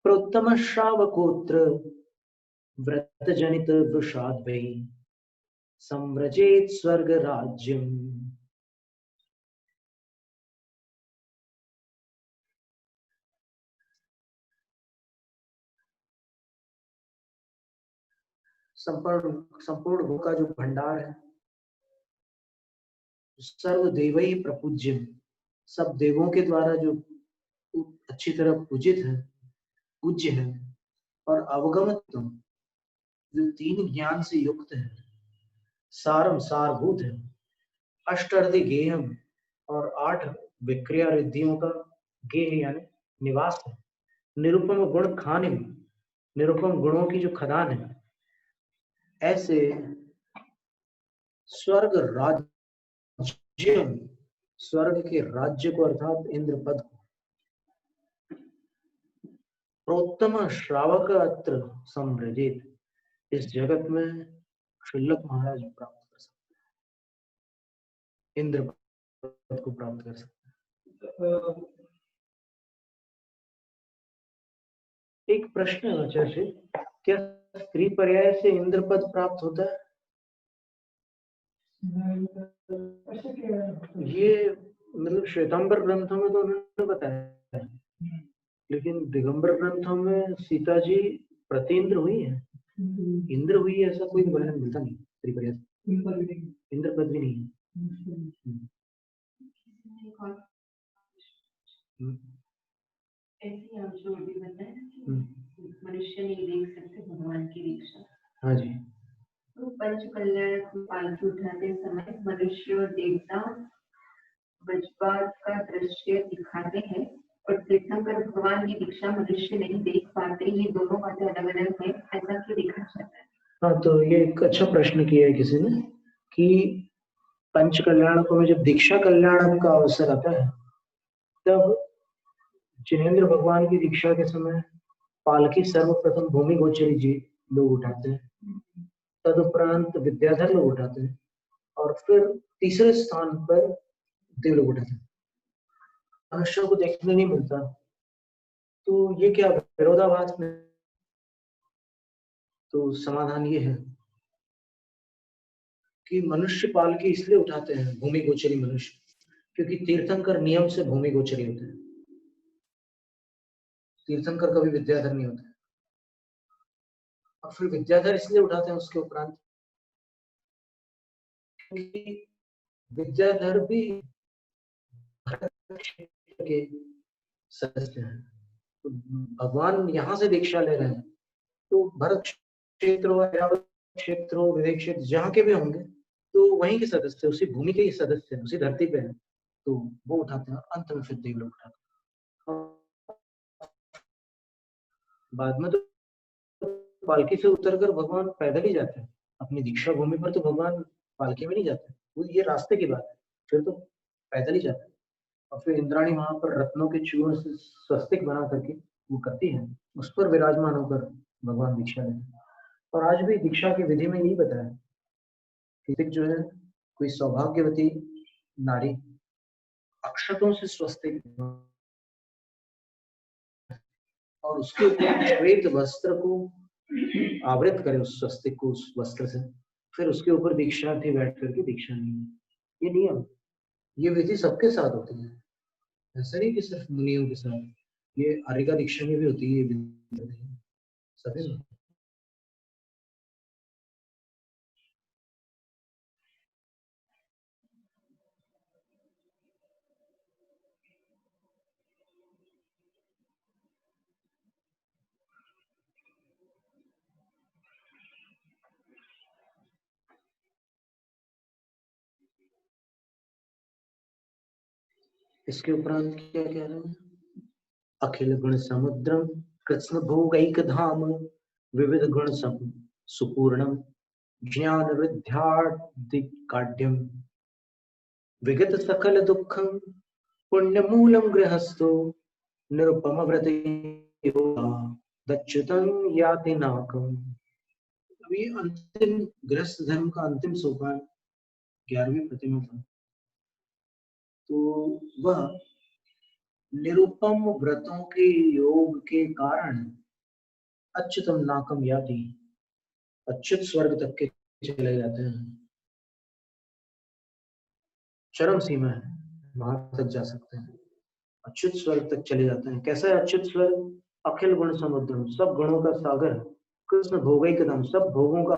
प्रोत्तम श्रावकोत्र व्रत जनित वृषाद्वै संव्रजेत स्वर्ग राज्यम। संपूर्ण संपूर्ण भू का जो भंडार है, सर्वदेव ही प्रपूज्य, सब देवों के द्वारा जो अच्छी तरह पूजित है, पूज्य है, और अवगमतम जो तीन ज्ञान से युक्त है, सारम सारभूत है, अष्टार्धि गेयम और 8 विक्रिया रिद्धियों का गेह यानी निवास है, निरुपम गुण खानिम निरुपम गुणों की जो खदान है, ऐसे स्वर्ग राज्य स्वर्ग के राज्य को अर्थात इंद्र पद को प्रोत्तम श्रावक अत्र संव्रजित इस जगत में शुल्लक महाराज प्राप्त कर सकते हैं, इंद्र पद को प्राप्त कर सकते हैं। एक प्रश्न है आचार्य, क्या स्त्री पर्याय से इंद्र पद प्राप्त होता है? ये मतलब श्वेतांबर ग्रंथों में तो उन्होंने बताया, लेकिन दिगंबर ग्रंथों में सीता जी प्रतीन्द्र हुई है, इंद्र हुई है, ऐसा कोई वर्णन मिलता नहीं स्त्री पर्याय से। इंद्र पद भी नहीं है। ऐसी आप जो अभी बताया मनुष्य नहीं देख सकते भगवान की दीक्षा। हाँ जी। तो पंच कल्याण को पालकी उठाते समय मनुष्य और देवता वज्रपात का दृश्य दिखाते हैं, और तीर्थंकर भगवान की दीक्षा मनुष्य नहीं देख पाते, ये दोनों बातें अलग अलग है, ऐसा क्यों देखा जाता है? हाँ, तो ये एक अच्छा प्रश्न किया है किसी ने कि पंच कल्याणकों में जब दीक्षा कल्याण का अवसर आता है, तब जिनेंद्र भगवान की दीक्षा के समय पालकी सर्वप्रथम भूमि गोचरी जी लोग उठाते हैं, तदुपरांत विद्याधर लोग उठाते हैं, और फिर तीसरे स्थान पर देव लोग उठाते हैं। मनुष्यों को देखने नहीं मिलता, तो ये क्या विरोधाभास में? तो समाधान ये है कि मनुष्य पालकी इसलिए उठाते हैं, भूमि गोचरी मनुष्य, क्योंकि तीर्थंकर नियम से भूमि गोचरी होते हैं। तीर्थंकर कभी विद्याधर नहीं होते, और फिर विद्याधर इसलिए उठाते हैं उसके उपरांत क्योंकि विद्याधर भी भरत क्षेत्र के सदस्य हैं। तो भगवान यहाँ से दीक्षा ले रहे हैं, तो भरत क्षेत्र हो, ऐरावत क्षेत्र हो, विदेश क्षेत्र, जहाँ के भी होंगे, तो वहीं के सदस्य, उसी भूमि के ही सदस्य हैं, उसी धरती पे हैं, तो वो उठाते हैं। अंत में फिर देव लोग उठाते हैं। बाद में तो पालकी से उतरकर भगवान पैदल ही जाते हैं अपनी दीक्षा भूमि पर, तो भगवान पालकी में नहीं जाते, वो ये रास्ते की बात है, फिर तो पैदल ही जाते हैं। और फिर इंद्राणी वहां पर रत्नों के चूर्ण से स्वस्तिक बना करके वो करती है, उस पर विराजमान होकर भगवान दीक्षा लेते हैं। और आज भी दीक्षा की विधि में यही बताया कि जो है कोई सौभाग्यवती नारी अक्षतों से स्वस्तिक और उसके ऊपर श्वेत वस्त्र को आवृत करे, उस स्वस्तिक को उस वस्त्र से, फिर उसके ऊपर दीक्षार्थी बैठ करके दीक्षा नहीं। ये नियम, ये विधि सबके साथ होती है, ऐसा नहीं कि सिर्फ मुनियों के साथ, ये आर्यिका दीक्षा में भी होती है, ये विधि सभी में। इसके उपरांत क्या कह रहे हैं? अखिल गुण समुद्रम कृष्ण भोगैक धाम विविध गुण सुपूर्णम ज्ञान विद्यार्थिकाढ्यम विगत सकल दुखम पुण्य मूलम गृहस्थो निरुपम व्रत दच्युतम याति नाकम। अभी अंतिम गृहस्थ धर्म का अंतिम सोपान 11वीं प्रतिमा था। तो वह निरुपम व्रतों के योग के कारण अच्युतम नाकम याति, अच्युत स्वर्ग तक के चले जाते हैं। चरम सीमा है, वहां तक जा सकते हैं, अच्युत स्वर्ग तक चले जाते हैं। कैसा है अच्युत स्वर्ग? अखिल गुण समुद्रम, सब गुणों का सागर, कृष्ण भोगैक धाम, सब भोगों का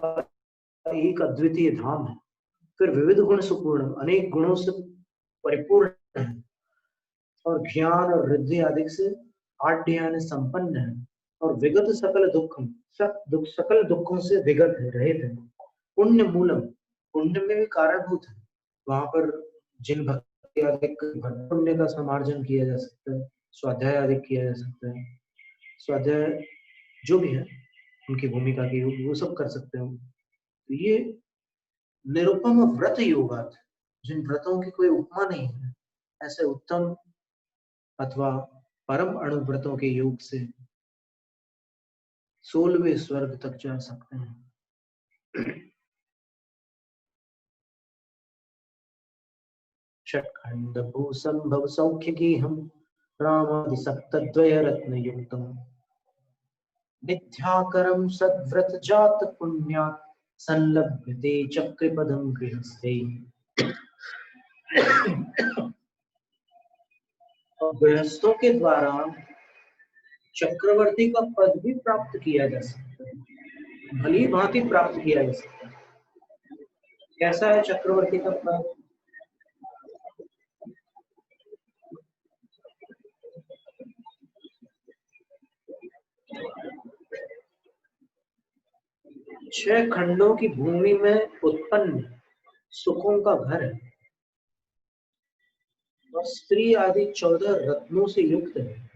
एक अद्वितीय धाम है। फिर विविध गुण सुपूर्ण, अनेक गुणों से परिपूर्ण है, और ज्ञान और रिद्धि आदि से आढ्यान संपन्न है, और विगत सकल दुखम, सकल दुखों से विगत है, रहित है। पुण्य मूलम, पुण्य में भी कारणभूत है। वहां पर जिन भक्ति आदि पुण्य का समार्जन किया जा सकता है, स्वाध्याय आदि किया जा सकता है, स्वाध्याय जो भी है उनकी भूमिका की वो सब कर सकते हैं। तो ये निरुपम व्रत योगात, जिन व्रतों की कोई उपमा नहीं है, ऐसे उत्तम अथवा परम अणुव्रतों के योग से 16वें स्वर्ग तक जा सकते हैं। षट्खंड भू संभव सौख्य की हम रामादि सप्तद्वय रत्न युक्तम, निध्याकरम सद्व्रत जात पुण्यात् संलभ्यते चक्रपदम गृहस्थे। और गृहस्थों के द्वारा चक्रवर्ती का पद भी प्राप्त किया जा सकता है, भली भांति प्राप्त किया जा सकता है। कैसा है चक्रवर्ती का पद? छह खंडों की भूमि में उत्पन्न सुखों का घर है, और स्त्री आदि 14 रत्नों से युक्त है।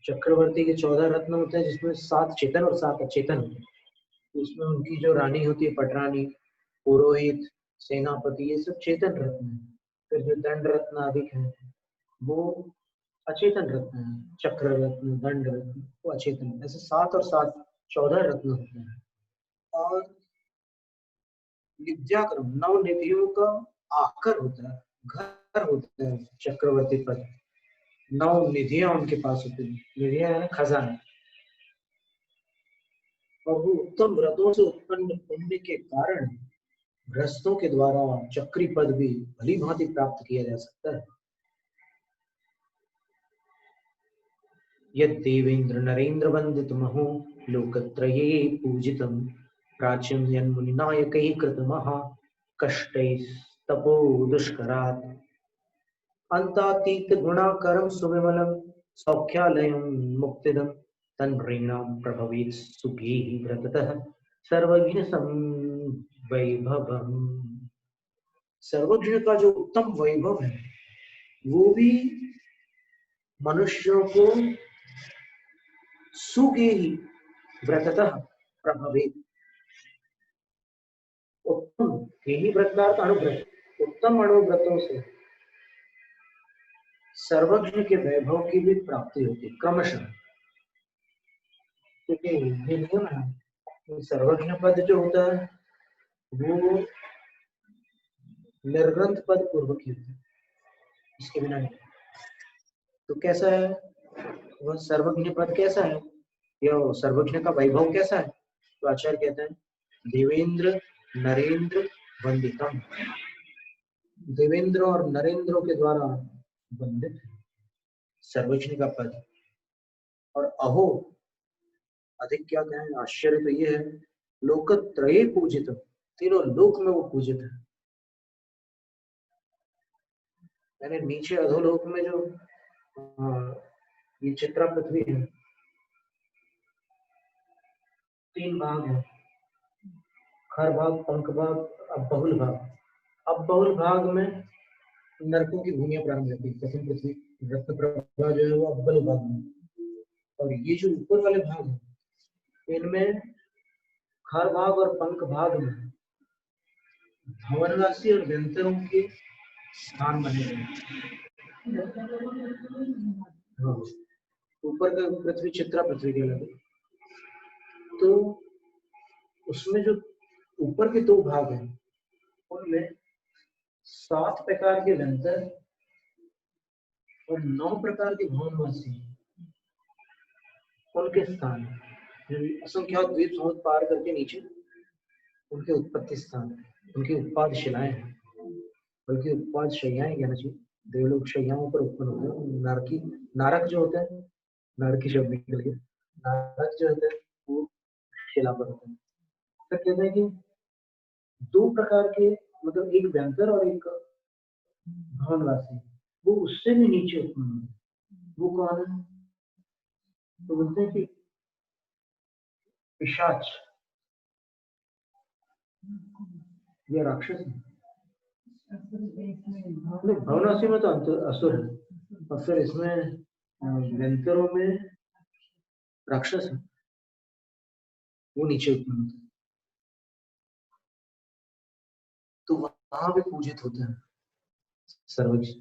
चक्रवर्ती के 14 रत्न होते हैं, जिसमें 7 चेतन और 7 अचेतन होते हैं। उसमें उनकी जो रानी होती है, पटरानी, पुरोहित, सेनापति, ये सब चेतन रत्न है। फिर जो दंड रत्न आदि है वो अचेतन रत्न है। चक्र रत्न, दंड रत्न वो अचेतन। ऐसे 7 और 7 14 रत्न होते हैं। और विद्याक्रम, 9 निधियों का आकर होता है, घर होता है चक्रवर्ती पद। 9 निधियां उनके पास होती है, निधियां है खजाना। और वो उत्तम व्रतों से उत्पन्न पुण्य के कारण गृहस्थों के द्वारा चक्री पद भी भली भांति प्राप्त किया जा सकता है। यद देवेंद्र नरेंद्र वंदित महो लोकत्रये पूजितम, प्राच्यम यन्मुनिनायकैः कृतमः कष्टैस्तपो दुष्करात्, अन्तातीत गुणाकरं सुविमलं सौख्यालयं मुक्तिदं, तन्नृणां प्रभवेत् सुखैः व्रततः सर्वज्ञ वैभवम्। सर्वज्ञ का जो उत्तम वैभव है वो भी मनुष्यों को सुगे ही व्रततः प्रभावित, उत्तम ही व्रतार्थ अणुव्रत, उत्तम अणुव्रतों से सर्वज्ञ के वैभव की भी प्राप्ति होती है क्रमशः। क्योंकि ये नियम है, सर्वज्ञ पद जो होता है वो निर्ग्रंथ पद पूर्वक ही होता है, इसके बिना नहीं। तो कैसा है वह सर्वज्ञ पद? कैसा है यह सर्वज्ञ का वैभव कैसा है? तो आचार्य कहते हैं देवेंद्र नरेंद्र वंदितम, देवेंद्र और नरेंद्रों के द्वारा वंदित है सर्वज्ञ का पद। और अहो, अधिक क्या कहें, आश्चर्य तो ये है, लोकत्रये पूजित, तीनों लोक में वो पूजित है। यानी नीचे अधोलोक में जो ये चित्रा पृथ्वी है, 3 भाग है, खर भाग, पंख भाग, अब बहुल भाग। अब बहुल भाग में नरकों की भूमियां प्रारंभ होती है। प्रथम पृथ्वी रत्न प्रभा जो है वो अव्वल भाग में, और ये जो ऊपर वाले भाग है इनमें खर भाग और पंख भाग में भवनवासी और व्यंतरों के स्थान बने हुए। हाँ, ऊपर का पृथ्वी चित्रा पृथ्वी के लगे, तो उसमें जो ऊपर के 2 भाग हैं उनमें 7 प्रकार के व्यंतर और 9 प्रकार के भवनवासी उनके स्थान असंख्यात द्वीप समुद्र पार करके नीचे उनके उत्पत्ति स्थान, उनकी उत्पाद शिलाएं हैं, बल्कि उत्पाद शैयाएं कहना चाहिए। देवलोक शैयाओं पर उत्पन्न होते हैं। नारक जो होता है, नारकी शब्द निकल गया, नारक जो होता है वो शिला पर होता है। फिर कहते हैं कि 2 प्रकार के, मतलब एक व्यंतर और एक भवनवासी, वो उससे भी नीचे उत्पन्न होते हैं। वो कौन है? तो बोलते हैं कि पिशाच या राक्षस है। भवनवासी में तो असुर है, और फिर इसमें व्यंतरों में राक्षस है, वो नीचे उत्पन्न होते हैं। तो वहां भी पूजित होते हैं सर्वज्ञ,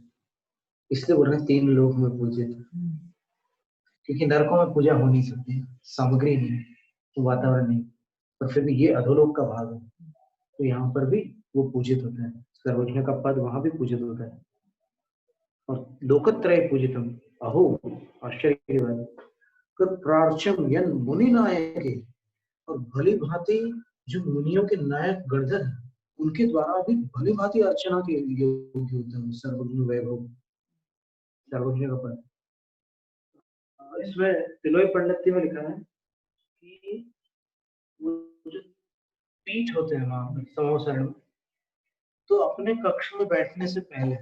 इसलिए बोल रहे हैं 3 लोक में पूजित, क्योंकि नरकों में पूजा हो नहीं सकती, सामग्री नहीं, वातावरण नहीं, पर फिर भी ये अधोलोक का भाग है, तो यहाँ पर भी वो पूजित होता है। सर्वज्ञ का पद वहां भी पूजित होता है। और लोकत्रय पूजितम, अहो आश्चर्य की बात, प्रार्चम यन मुनि नायके, और भली भांति जो मुनियों के नायक गणधर हैं उनके द्वारा भी भली भांति अर्चना के योग्य होता है सर्वज्ञ वैभव, सर्वज्ञ का पद। इसमें तिलोई पंडित में लिखा है कि वो जो पीठ होते हैं वहां पर समोसरण, तो अपने कक्ष में बैठने से पहले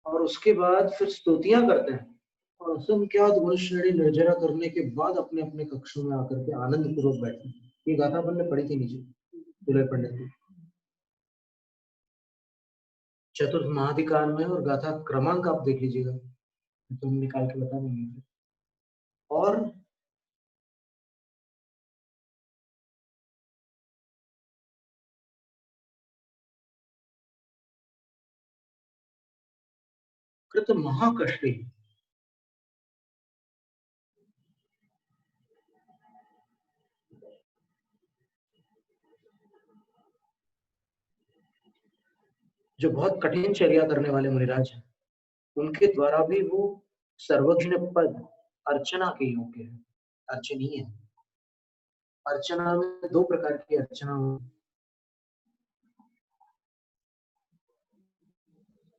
और उसके बाद फिर स्तुतियां करते हैं, और असंख्यात गुणश्रेणी निर्जरा करने के बाद अपने अपने कक्षों में आकर के आनंद पूर्वक बैठते हैं। ये गाथा अपन ने पढ़ी थी नीचे तिलोई पंडित की, चतुर्थ महाधिकार में, और गाथा क्रमांक आप देख लीजिएगा, तो हम निकाल के बता देंगे। और कृत महाकष्टी, जो बहुत कठिन चर्या करने वाले मुनिराज हैं, उनके द्वारा भी वो सर्वज्ञ पद अर्चना के योग्य है, अर्चनीय है। अर्चना में 2 प्रकार की अर्चना हो,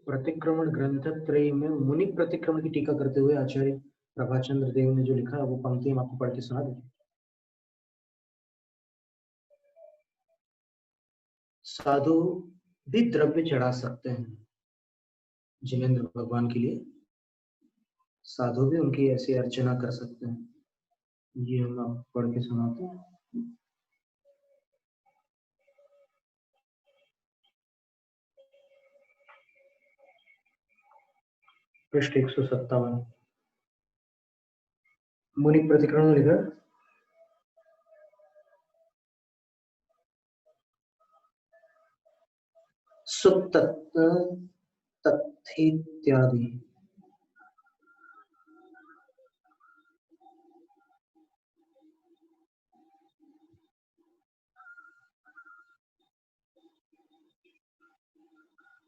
प्रतिक्रमण ग्रंथ त्रय में मुनि प्रतिक्रमण की टीका करते हुए आचार्य प्रभाचंद्र देव ने जो लिखा है वो पंक्ति हम आपको पढ़ के सुना दें। साधु भी द्रव्य चढ़ा सकते हैं जिनेन्द्र भगवान के लिए, साधु भी उनकी ऐसी अर्चना कर सकते हैं। ये हम आपको पढ़ के सुनाते हैं। पृष्ठ 157 मुनि प्रतिक्रमण लिखा, तथेत्यादि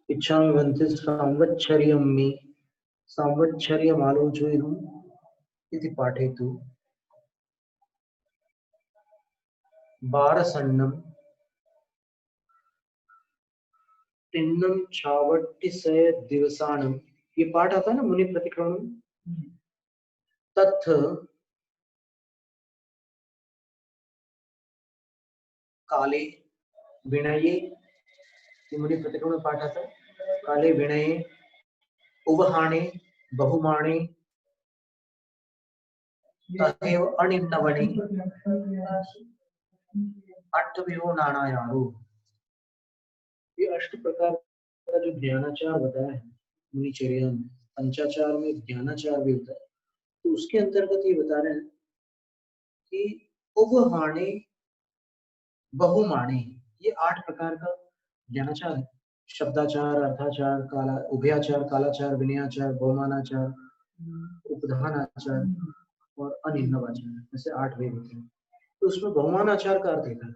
इच्छामि भन्ते संवत्सर्यं मे संवत्सर्यमालोचयितुम् इति पाठयतु बारसन्नम तिन्नम छावट्टिसय दिवसानम, ये पाठ आता है ना मुनि प्रतिक्रमण में। तथ काले विनये, ये मुनि प्रतिक्रमण में पाठ आता है, काले विनये उवहाणे बहुमाणे तथैव अनिन्नवणे अष्टविहो नानायारो। ये 8 प्रकार का जो ज्ञानाचार बताया है मुनिचर्या में, पंचाचार में ज्ञानाचार भी होता है, तो उसके अंतर्गत ये बता रहे हैं कि उवहाणे बहुमाणे, ये 8 प्रकार का ज्ञानाचार है। शब्दाचार, अर्थाचार, काला उभयाचार, कालाचार, विनयाचार, बहुमानाचार, उपधानाचार और अनिन्नवाचार, ऐसे 8 वेद होते हैं। तो उसमें बहुमानाचार का अर्थ लिखा है।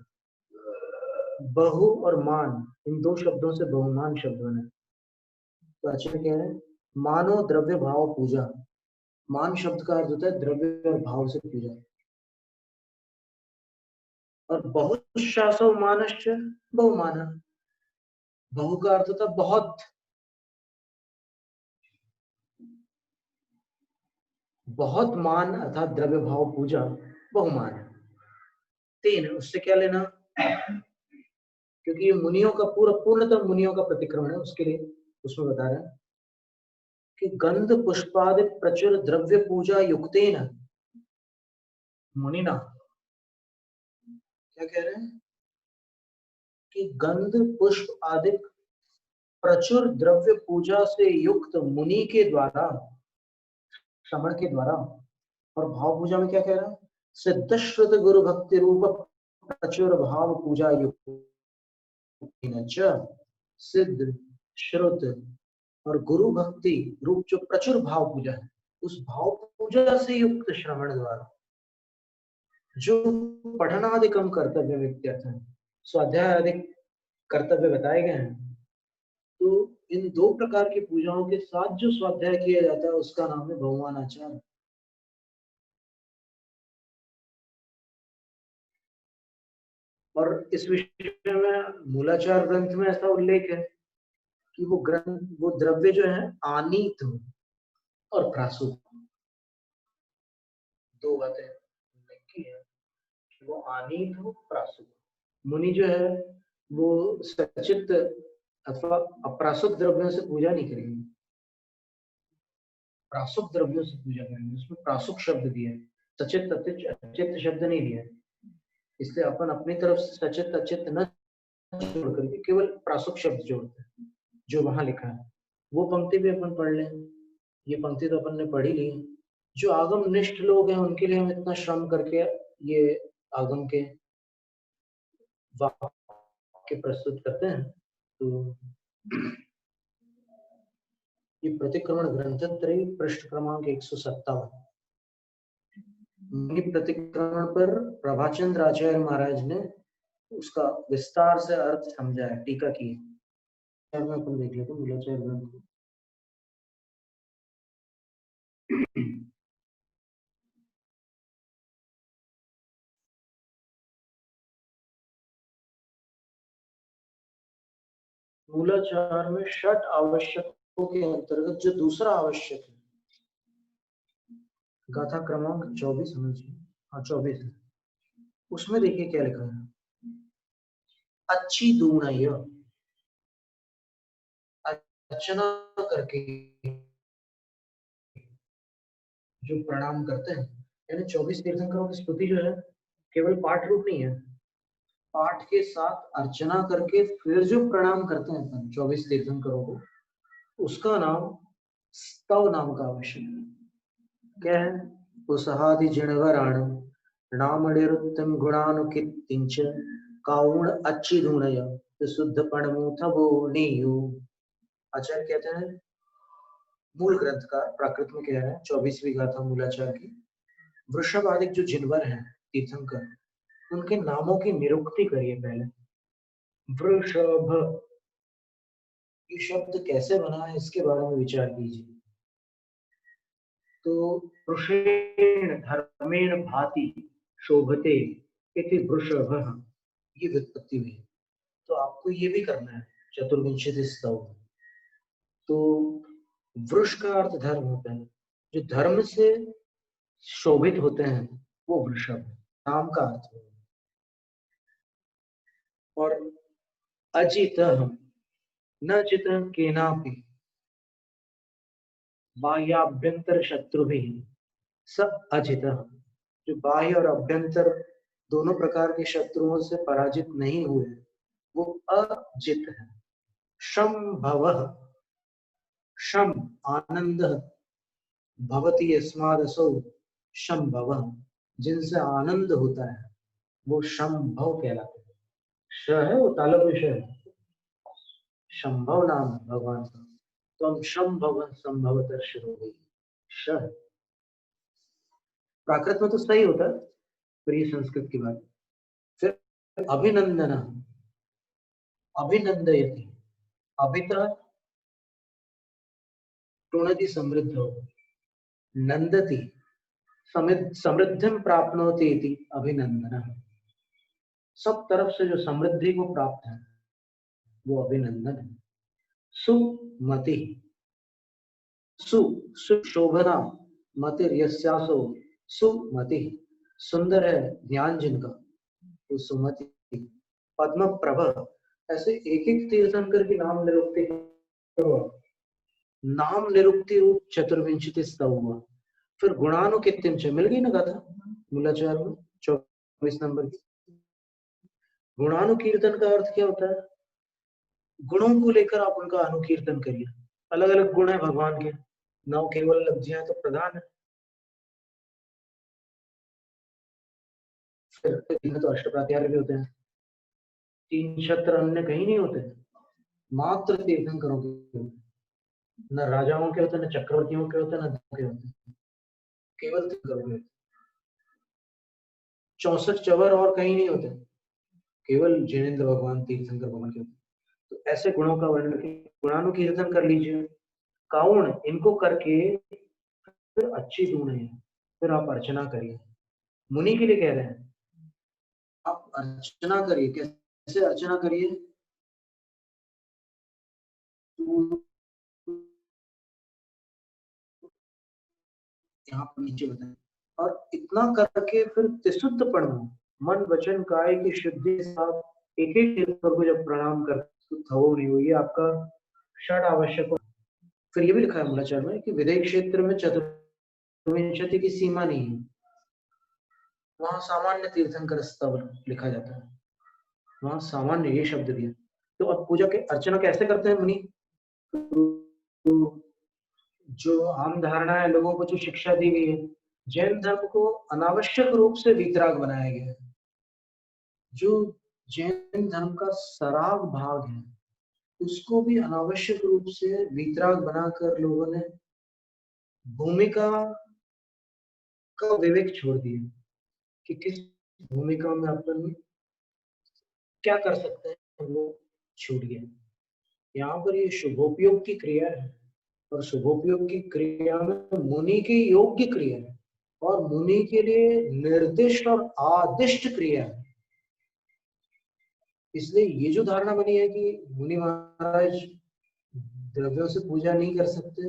बहु और मान, इन 2 शब्दों से बहुमान शब्द बने। तो आचार्य कह रहे हैं मानो द्रव्य भाव पूजा। मान शब्द का अर्थ होता है द्रव्य और भाव से पूजा। और बहुशासो मानश्च बहुमाना, बहु का अर्थ होता है बहुत, बहुत मान अर्थात द्रव्य भाव पूजा बहुमान। 3 उससे क्या लेना, क्योंकि ये मुनियों का पूर्णतः मुनियों का प्रतिक्रमण है, उसके लिए उसमें बता रहे हैं कि गंध पुष्पादि प्रचुर द्रव्य पूजा युक्तेन मुनिना, क्या कह रहे हैं कि गंध पुष्प आदि प्रचुर द्रव्य पूजा से युक्त मुनि के द्वारा, श्रवण के द्वारा, और भाव पूजा में क्या कह रहा है सिद्ध श्रुत गुरु भक्ति रूप प्रचुर भाव पूजा युक्त, सिद्ध श्रुत और गुरु भक्ति रूप जो प्रचुर भाव पूजा है, उस भाव पूजा से युक्त श्रवण द्वारा जो पठनादिकम कर्तव्य व्यक्त्यर्थ है, स्वाध्याय आदि कर्तव्य बताए गए हैं। तो इन 2 प्रकार की पूजाओं के साथ जो स्वाध्याय किया जाता है उसका नाम है बहुमानाचार। और इस विषय में मूलाचार ग्रंथ में ऐसा उल्लेख है कि वो ग्रंथ, वो द्रव्य जो है आनीत और प्रासुत, 2 बातें उल्लेख की है कि वो आनीत हो प्रासुत। मुनि जो है वो सचित अथवा अप्रासुत द्रव्यों से पूजा नहीं करेंगे, प्रासुत द्रव्यों से पूजा करेंगे। उसमें प्रासुक शब्द दिया है, सचित अचित शब्द नहीं दिया है, इसलिए अपन अपनी तरफ से सचित अचित न जोड़ करके केवल प्रासुक शब्द जोड़ते हैं जो वहां लिखा है। वो पंक्ति भी अपन पढ़ लें, ये पंक्ति तो अपन ने पढ़ी ली। जो आगम निष्ठ लोग हैं उनके लिए हम इतना श्रम करके ये आगम के वाक्य प्रस्तुत करते हैं। तो ये प्रतिक्रमण ग्रंथत्रयी पृष्ठ क्रमांक 157। मुनि प्रतिक्रमण पर प्रभाचंद्र आचार्य महाराज ने उसका विस्तार से अर्थ समझा है, टीका की है। मैं अपन देख लेते मूलाचार्य ग्रंथ को। मूलाचार में षट आवश्यकों के अंतर्गत जो दूसरा आवश्यक है, गाथा क्रमांक 24 होना चाहिए, हाँ 24 है। उसमें देखिए क्या लिखा है, अच्छी दूणय, अर्चना करके जो प्रणाम करते हैं, यानी 24 तीर्थंकरों की स्तुति जो है केवल पाठ रूप नहीं है, पाठ के साथ अर्चना करके फिर जो प्रणाम करते हैं अपन 24 तीर्थंकरों को, उसका नाम स्तव नाम का आवश्यक है। क्या है, उसहादि जिणवराण नामनिरुत्तम गुणानुकीर्तिंच काउण अच्छी धुणय शुद्ध पणमुथबो नेयु। आचार्य कहते हैं, मूल ग्रंथ का प्राकृत में कह रहे हैं 24वीं गाथा मूलाचार की, वृषभ आदि जो जिनवर हैं तीर्थंकर, उनके नामों की निरुक्ति करिए पहले। वृषभ ये शब्द कैसे बना है इसके बारे में विचार कीजिए। तो वृषेण धर्मेण भाति शोभते इति वृषभः, ये व्युत्पत्ति हुई। तो आपको ये भी करना है चतुर्विंशति स्तव। तो वृष का अर्थ धर्म होता है, जो धर्म से शोभित होते हैं वो वृषभ नाम का अर्थ है। और अजित न जित केनापि बाह्याभ्यंतर शत्रु भी सब अजित, जो बाह्य और अभ्यंतर दोनों प्रकार के शत्रुओं से पराजित नहीं हुए वो अजित है। शंभवः, शम आनंद, भवति यस्मादसौ शंभवः, जिनसे आनंद होता है वो शंभव कहलाते हैं। श है वो तालव्य श है, शंभव नाम है भगवान का। तो हम शंभव संभवतर शुरू हो गई। श प्राकृत में तो सही होता है, पर ये संस्कृत की बात। फिर अभिनंदन, अभिनंदयति, अभिता टुणति समृद्ध, नंदति समृद्धिम प्राप्नोति इति अभिनंदन। सब तरफ से जो समृद्धि को प्राप्त है वो अभिनंदन है। सुमति, सुशोभना, मतिर यस्यासो सुमति, सुंदर है ध्यान जिनका, वो सुमति। पद्म प्रभ, ऐसे एक एक तीर्थंकर की नाम निरुक्ति, नाम निरुक्ति रूप चतुर्विंशति स्तव। फिर गुणानुकीर्तन से मिल गई ना गाथा मूलाचार में 24 नंबर की। गुणानुकीर्तन का अर्थ क्या होता है? गुणों को लेकर आप उनका अनुकीर्तन करिए। अलग अलग गुण है भगवान के, नौ केवल लब्धियां तो प्रधान है। फिर इनमें तो अष्टप्रात्यार भी होते हैं, 3 छत्र अन्य कहीं नहीं होते, मात्र तीर्थंकरों के होते। न राजाओं के होते, न चक्रवर्तियों के होते, न के होते, केवल तीर्थंकरों के। 64 चवर और कहीं नहीं होते, केवल जैनेन्द्र भगवान तीर्थंकर भगवान के होते। तो ऐसे गुणों का वर्णन, गुणानुकीर्तन कर लीजिए। काउण इनको करके फिर अच्छी धुन है, फिर आप अर्चना करिए। मुनि के लिए कह रहे हैं आप अर्चना करिए। कैसे अर्चना करिए? यहाँ पर नीचे बताएं। और इतना करके फिर तिशुद्ध पढ़ो, मन वचन काय की शुद्धि के साथ एक एक ईश्वर को जब प्रणाम करते हो नहीं हो, ये आपका षड आवश्यक हो। फिर ये भी लिखा है मूलाचार में कि विदेह क्षेत्र में चतुर्विंशति की सीमा नहीं है, वहां सामान्य तीर्थंकर स्तव लिखा जाता है, वहां सामान्य ये शब्द दिया। तो अब पूजा के अर्चना कैसे करते हैं मुनि? तो जो आम धारणा है, लोगों को जो शिक्षा दी गई है, जैन धर्म को अनावश्यक रूप से वीतराग बनाया गया है। जो जैन धर्म का सराग भाग है उसको भी अनावश्यक रूप से वीतराग बनाकर लोगों ने भूमिका का विवेक छोड़ दिया कि किस भूमिका में अपन क्या कर सकते हैं, वो छूट गया। यहाँ पर ये शुभोपयोग की क्रिया है, और शुभोपयोग की क्रिया में मुनि की योग्य क्रिया है, और मुनि के लिए निर्दिष्ट और आदिष्ट क्रिया है। इसलिए ये जो धारणा बनी है कि मुनि महाराज द्रव्यों से पूजा नहीं कर सकते,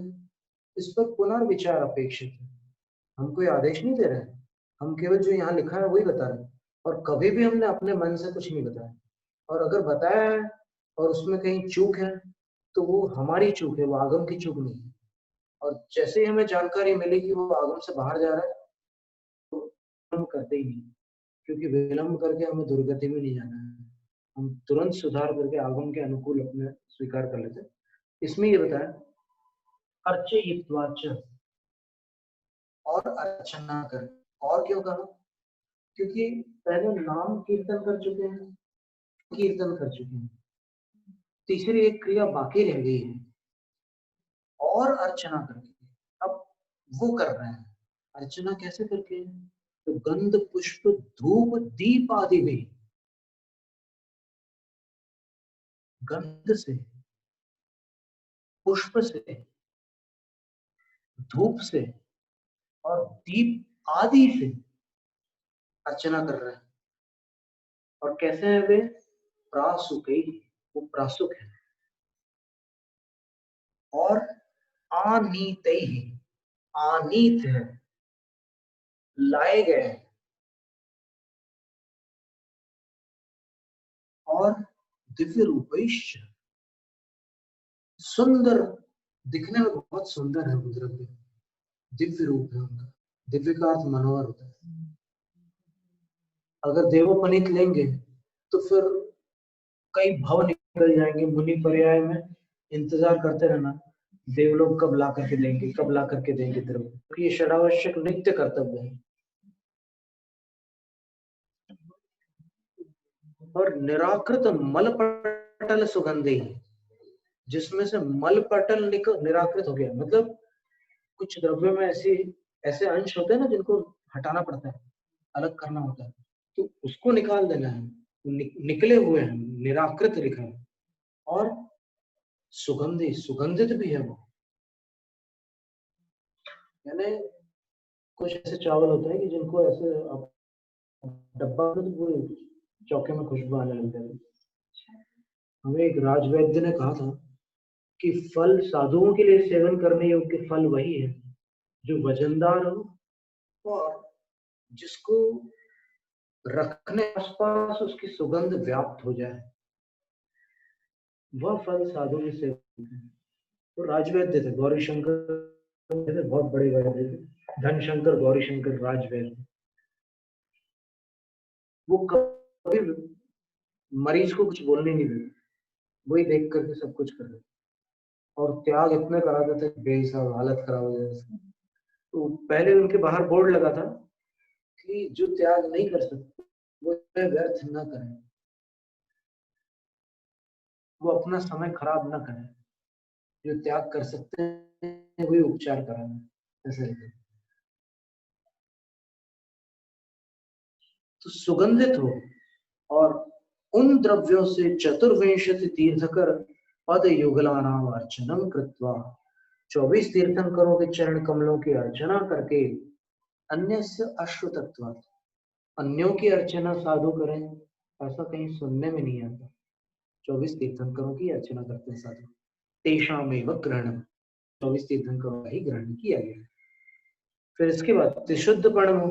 इस पर पुनर्विचार अपेक्षित है। हम कोई आदेश नहीं दे रहे हैं, हम केवल जो यहाँ लिखा है वही बता रहे हैं, और कभी भी हमने अपने मन से कुछ नहीं बताया। और अगर बताया है और उसमें कहीं चूक है तो वो हमारी चूक है, वो आगम की चूक नहीं है। और जैसे ही हमें जानकारी मिली कि वो आगम से बाहर जा रहा है तो हम करते ही नहीं, क्योंकि विलंब करके हमें दुर्गति में नहीं जाना है। हम तुरंत सुधार करके आगम के अनुकूल अपने स्वीकार कर लेते हैं। इसमें ये बताया अर्चयित्वाच, और अर्चना कर। और क्यों कहा? क्योंकि पहले नाम कीर्तन कर चुके हैं, कीर्तन कर चुके हैं, तीसरी एक क्रिया बाकी रह गई है, और अर्चना करके अब वो कर रहे हैं। अर्चना कैसे करके? तो गंध पुष्प धूप दीप आदि भी, गंध से, पुष्प से, धूप से और दीप आदि से अर्चना कर रहे हैं। और कैसे है वे? प्रासुक, वो प्रासुक है। और आनीत ही, आनीत है, लाए गए। और दिव्य रूपेश, सुंदर, दिखने में बहुत सुंदर है वो द्रव्य, दिव्य रूप है उनका। दिव्य का अर्थ मनोहर होता है। अगर देवोपनीत लेंगे तो फिर कई भव निकल जाएंगे। मुनि पर्याय में इंतजार करते रहना, देवलोग कब ला करके देंगे, कब ला करके देंगे द्रव्य, क्योंकि ये षडावश्यक नित्य कर्तव्य है। और निराकृत मल पटल सुगंधि, जिसमें से मल पटल निराकृत हो गया। मतलब कुछ द्रव्यों में ऐसे अंश होते हैं ना जिनको हटाना पड़ता है, अलग करना होता है, तो उसको निकाल देना है। निकले हुए हैं, निराकृत लिखा है। और सुगंधित भी है वो। यानी कुछ ऐसे चावल होते हैं कि जिनको ऐसे डब्बा में तो पूरे चौके में खुशबू आने लग जाती। हमें एक राजवैद्य ने कहा था कि फल साधुओं के लिए सेवन करने योग्य फल वही है जो वजनदार हो और जिसको रखने आसपास उसकी सुगंध व्याप्त हो जाए, वह फल साधु के सेवन है। तो राजवैद्य थे, गौरी शंकर थे, बहुत बड़े वैद्य थे, धनशंकर गौरी शंकर राजवैद्य। वो कभी मरीज को कुछ बोलने नहीं देते, वही देख करके सब कुछ कर रहे, और त्याग इतने करा देते बेहिसाब, हालत खराब हो जाए। तो पहले उनके बाहर बोर्ड लगा था कि जो त्याग नहीं कर सकते वो व्यर्थ न करें, वो अपना समय खराब न करें, जो त्याग कर सकते हैं वही उपचार कराना, ऐसा लिखा। तो सुगंधित हो और उन द्रव्यों से चतुर्विंशति तीर्थकर पद युगलानाम अर्चनम कृत्वा, 24 तीर्थंकरों के चरण कमलों की अर्चना करके, अन्य अश्रुतत्व, अन्यों की अर्चना साधु करें, ऐसा कहीं सुनने में नहीं आता। 24 तीर्थंकरों की अर्चना करते हैं साधु। तेषामेव ग्रहणम, 24 तीर्थंकरों का ही ग्रहण किया गया। फिर इसके बाद त्रिशुद्ध प्रणम,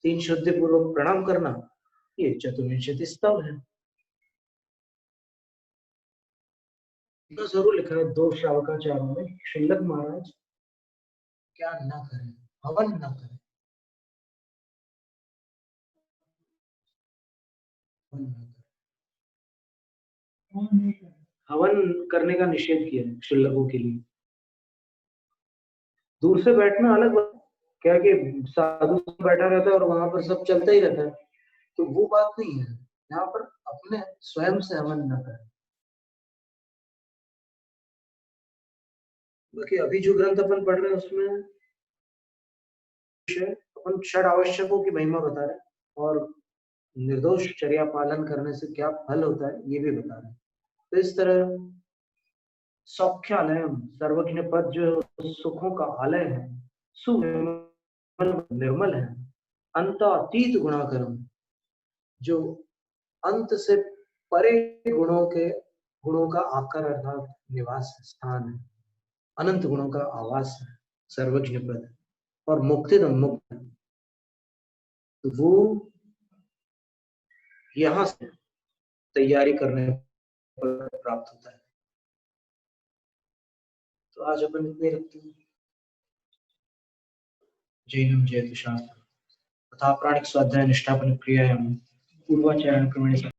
3 शुद्धि पूर्वक प्रणाम करना, ये चतुर्विंशति स्तव है। तो जरूर लिखा है 2 श्रावकाचार्यों में, श्रीलक महाराज क्या न करें, हवन न करें, हवन करने का निषेध किया है श्रीलकों के लिए। दूर से बैठना अलग बात, क्या कि साधु बैठा रहता है और वहां पर सब चलता ही रहता है, तो वो बात नहीं है। यहाँ पर अपने स्वयं से हवन न करें। बाकी अभी जो ग्रंथ अपन पढ़ रहे हैं उसमें अपन षड आवश्यकों की महिमा बता रहे हैं और निर्दोष चर्या पालन करने से क्या फल होता है ये भी बता रहे हैं। तो इस तरह सौख्यालय, सर्वज्ञ पद जो सुखों का आलय है, निर्मल है, अंतातीत गुणाकरम, जो अंत से परे गुणों का आकर अर्थात निवास स्थान है, अनंत गुणों का आवास है सर्वज्ञ पद, और मुक्तिदम मुक्त, तो वो यहां से तैयारी करने पर प्राप्त होता है। तो आज अपन इतने रखते हैं। जैनम जयतु शास्त्र तथा प्राणिक स्वाध्याय निष्ठापन क्रियायाम पूर्वाचरण क्रमेण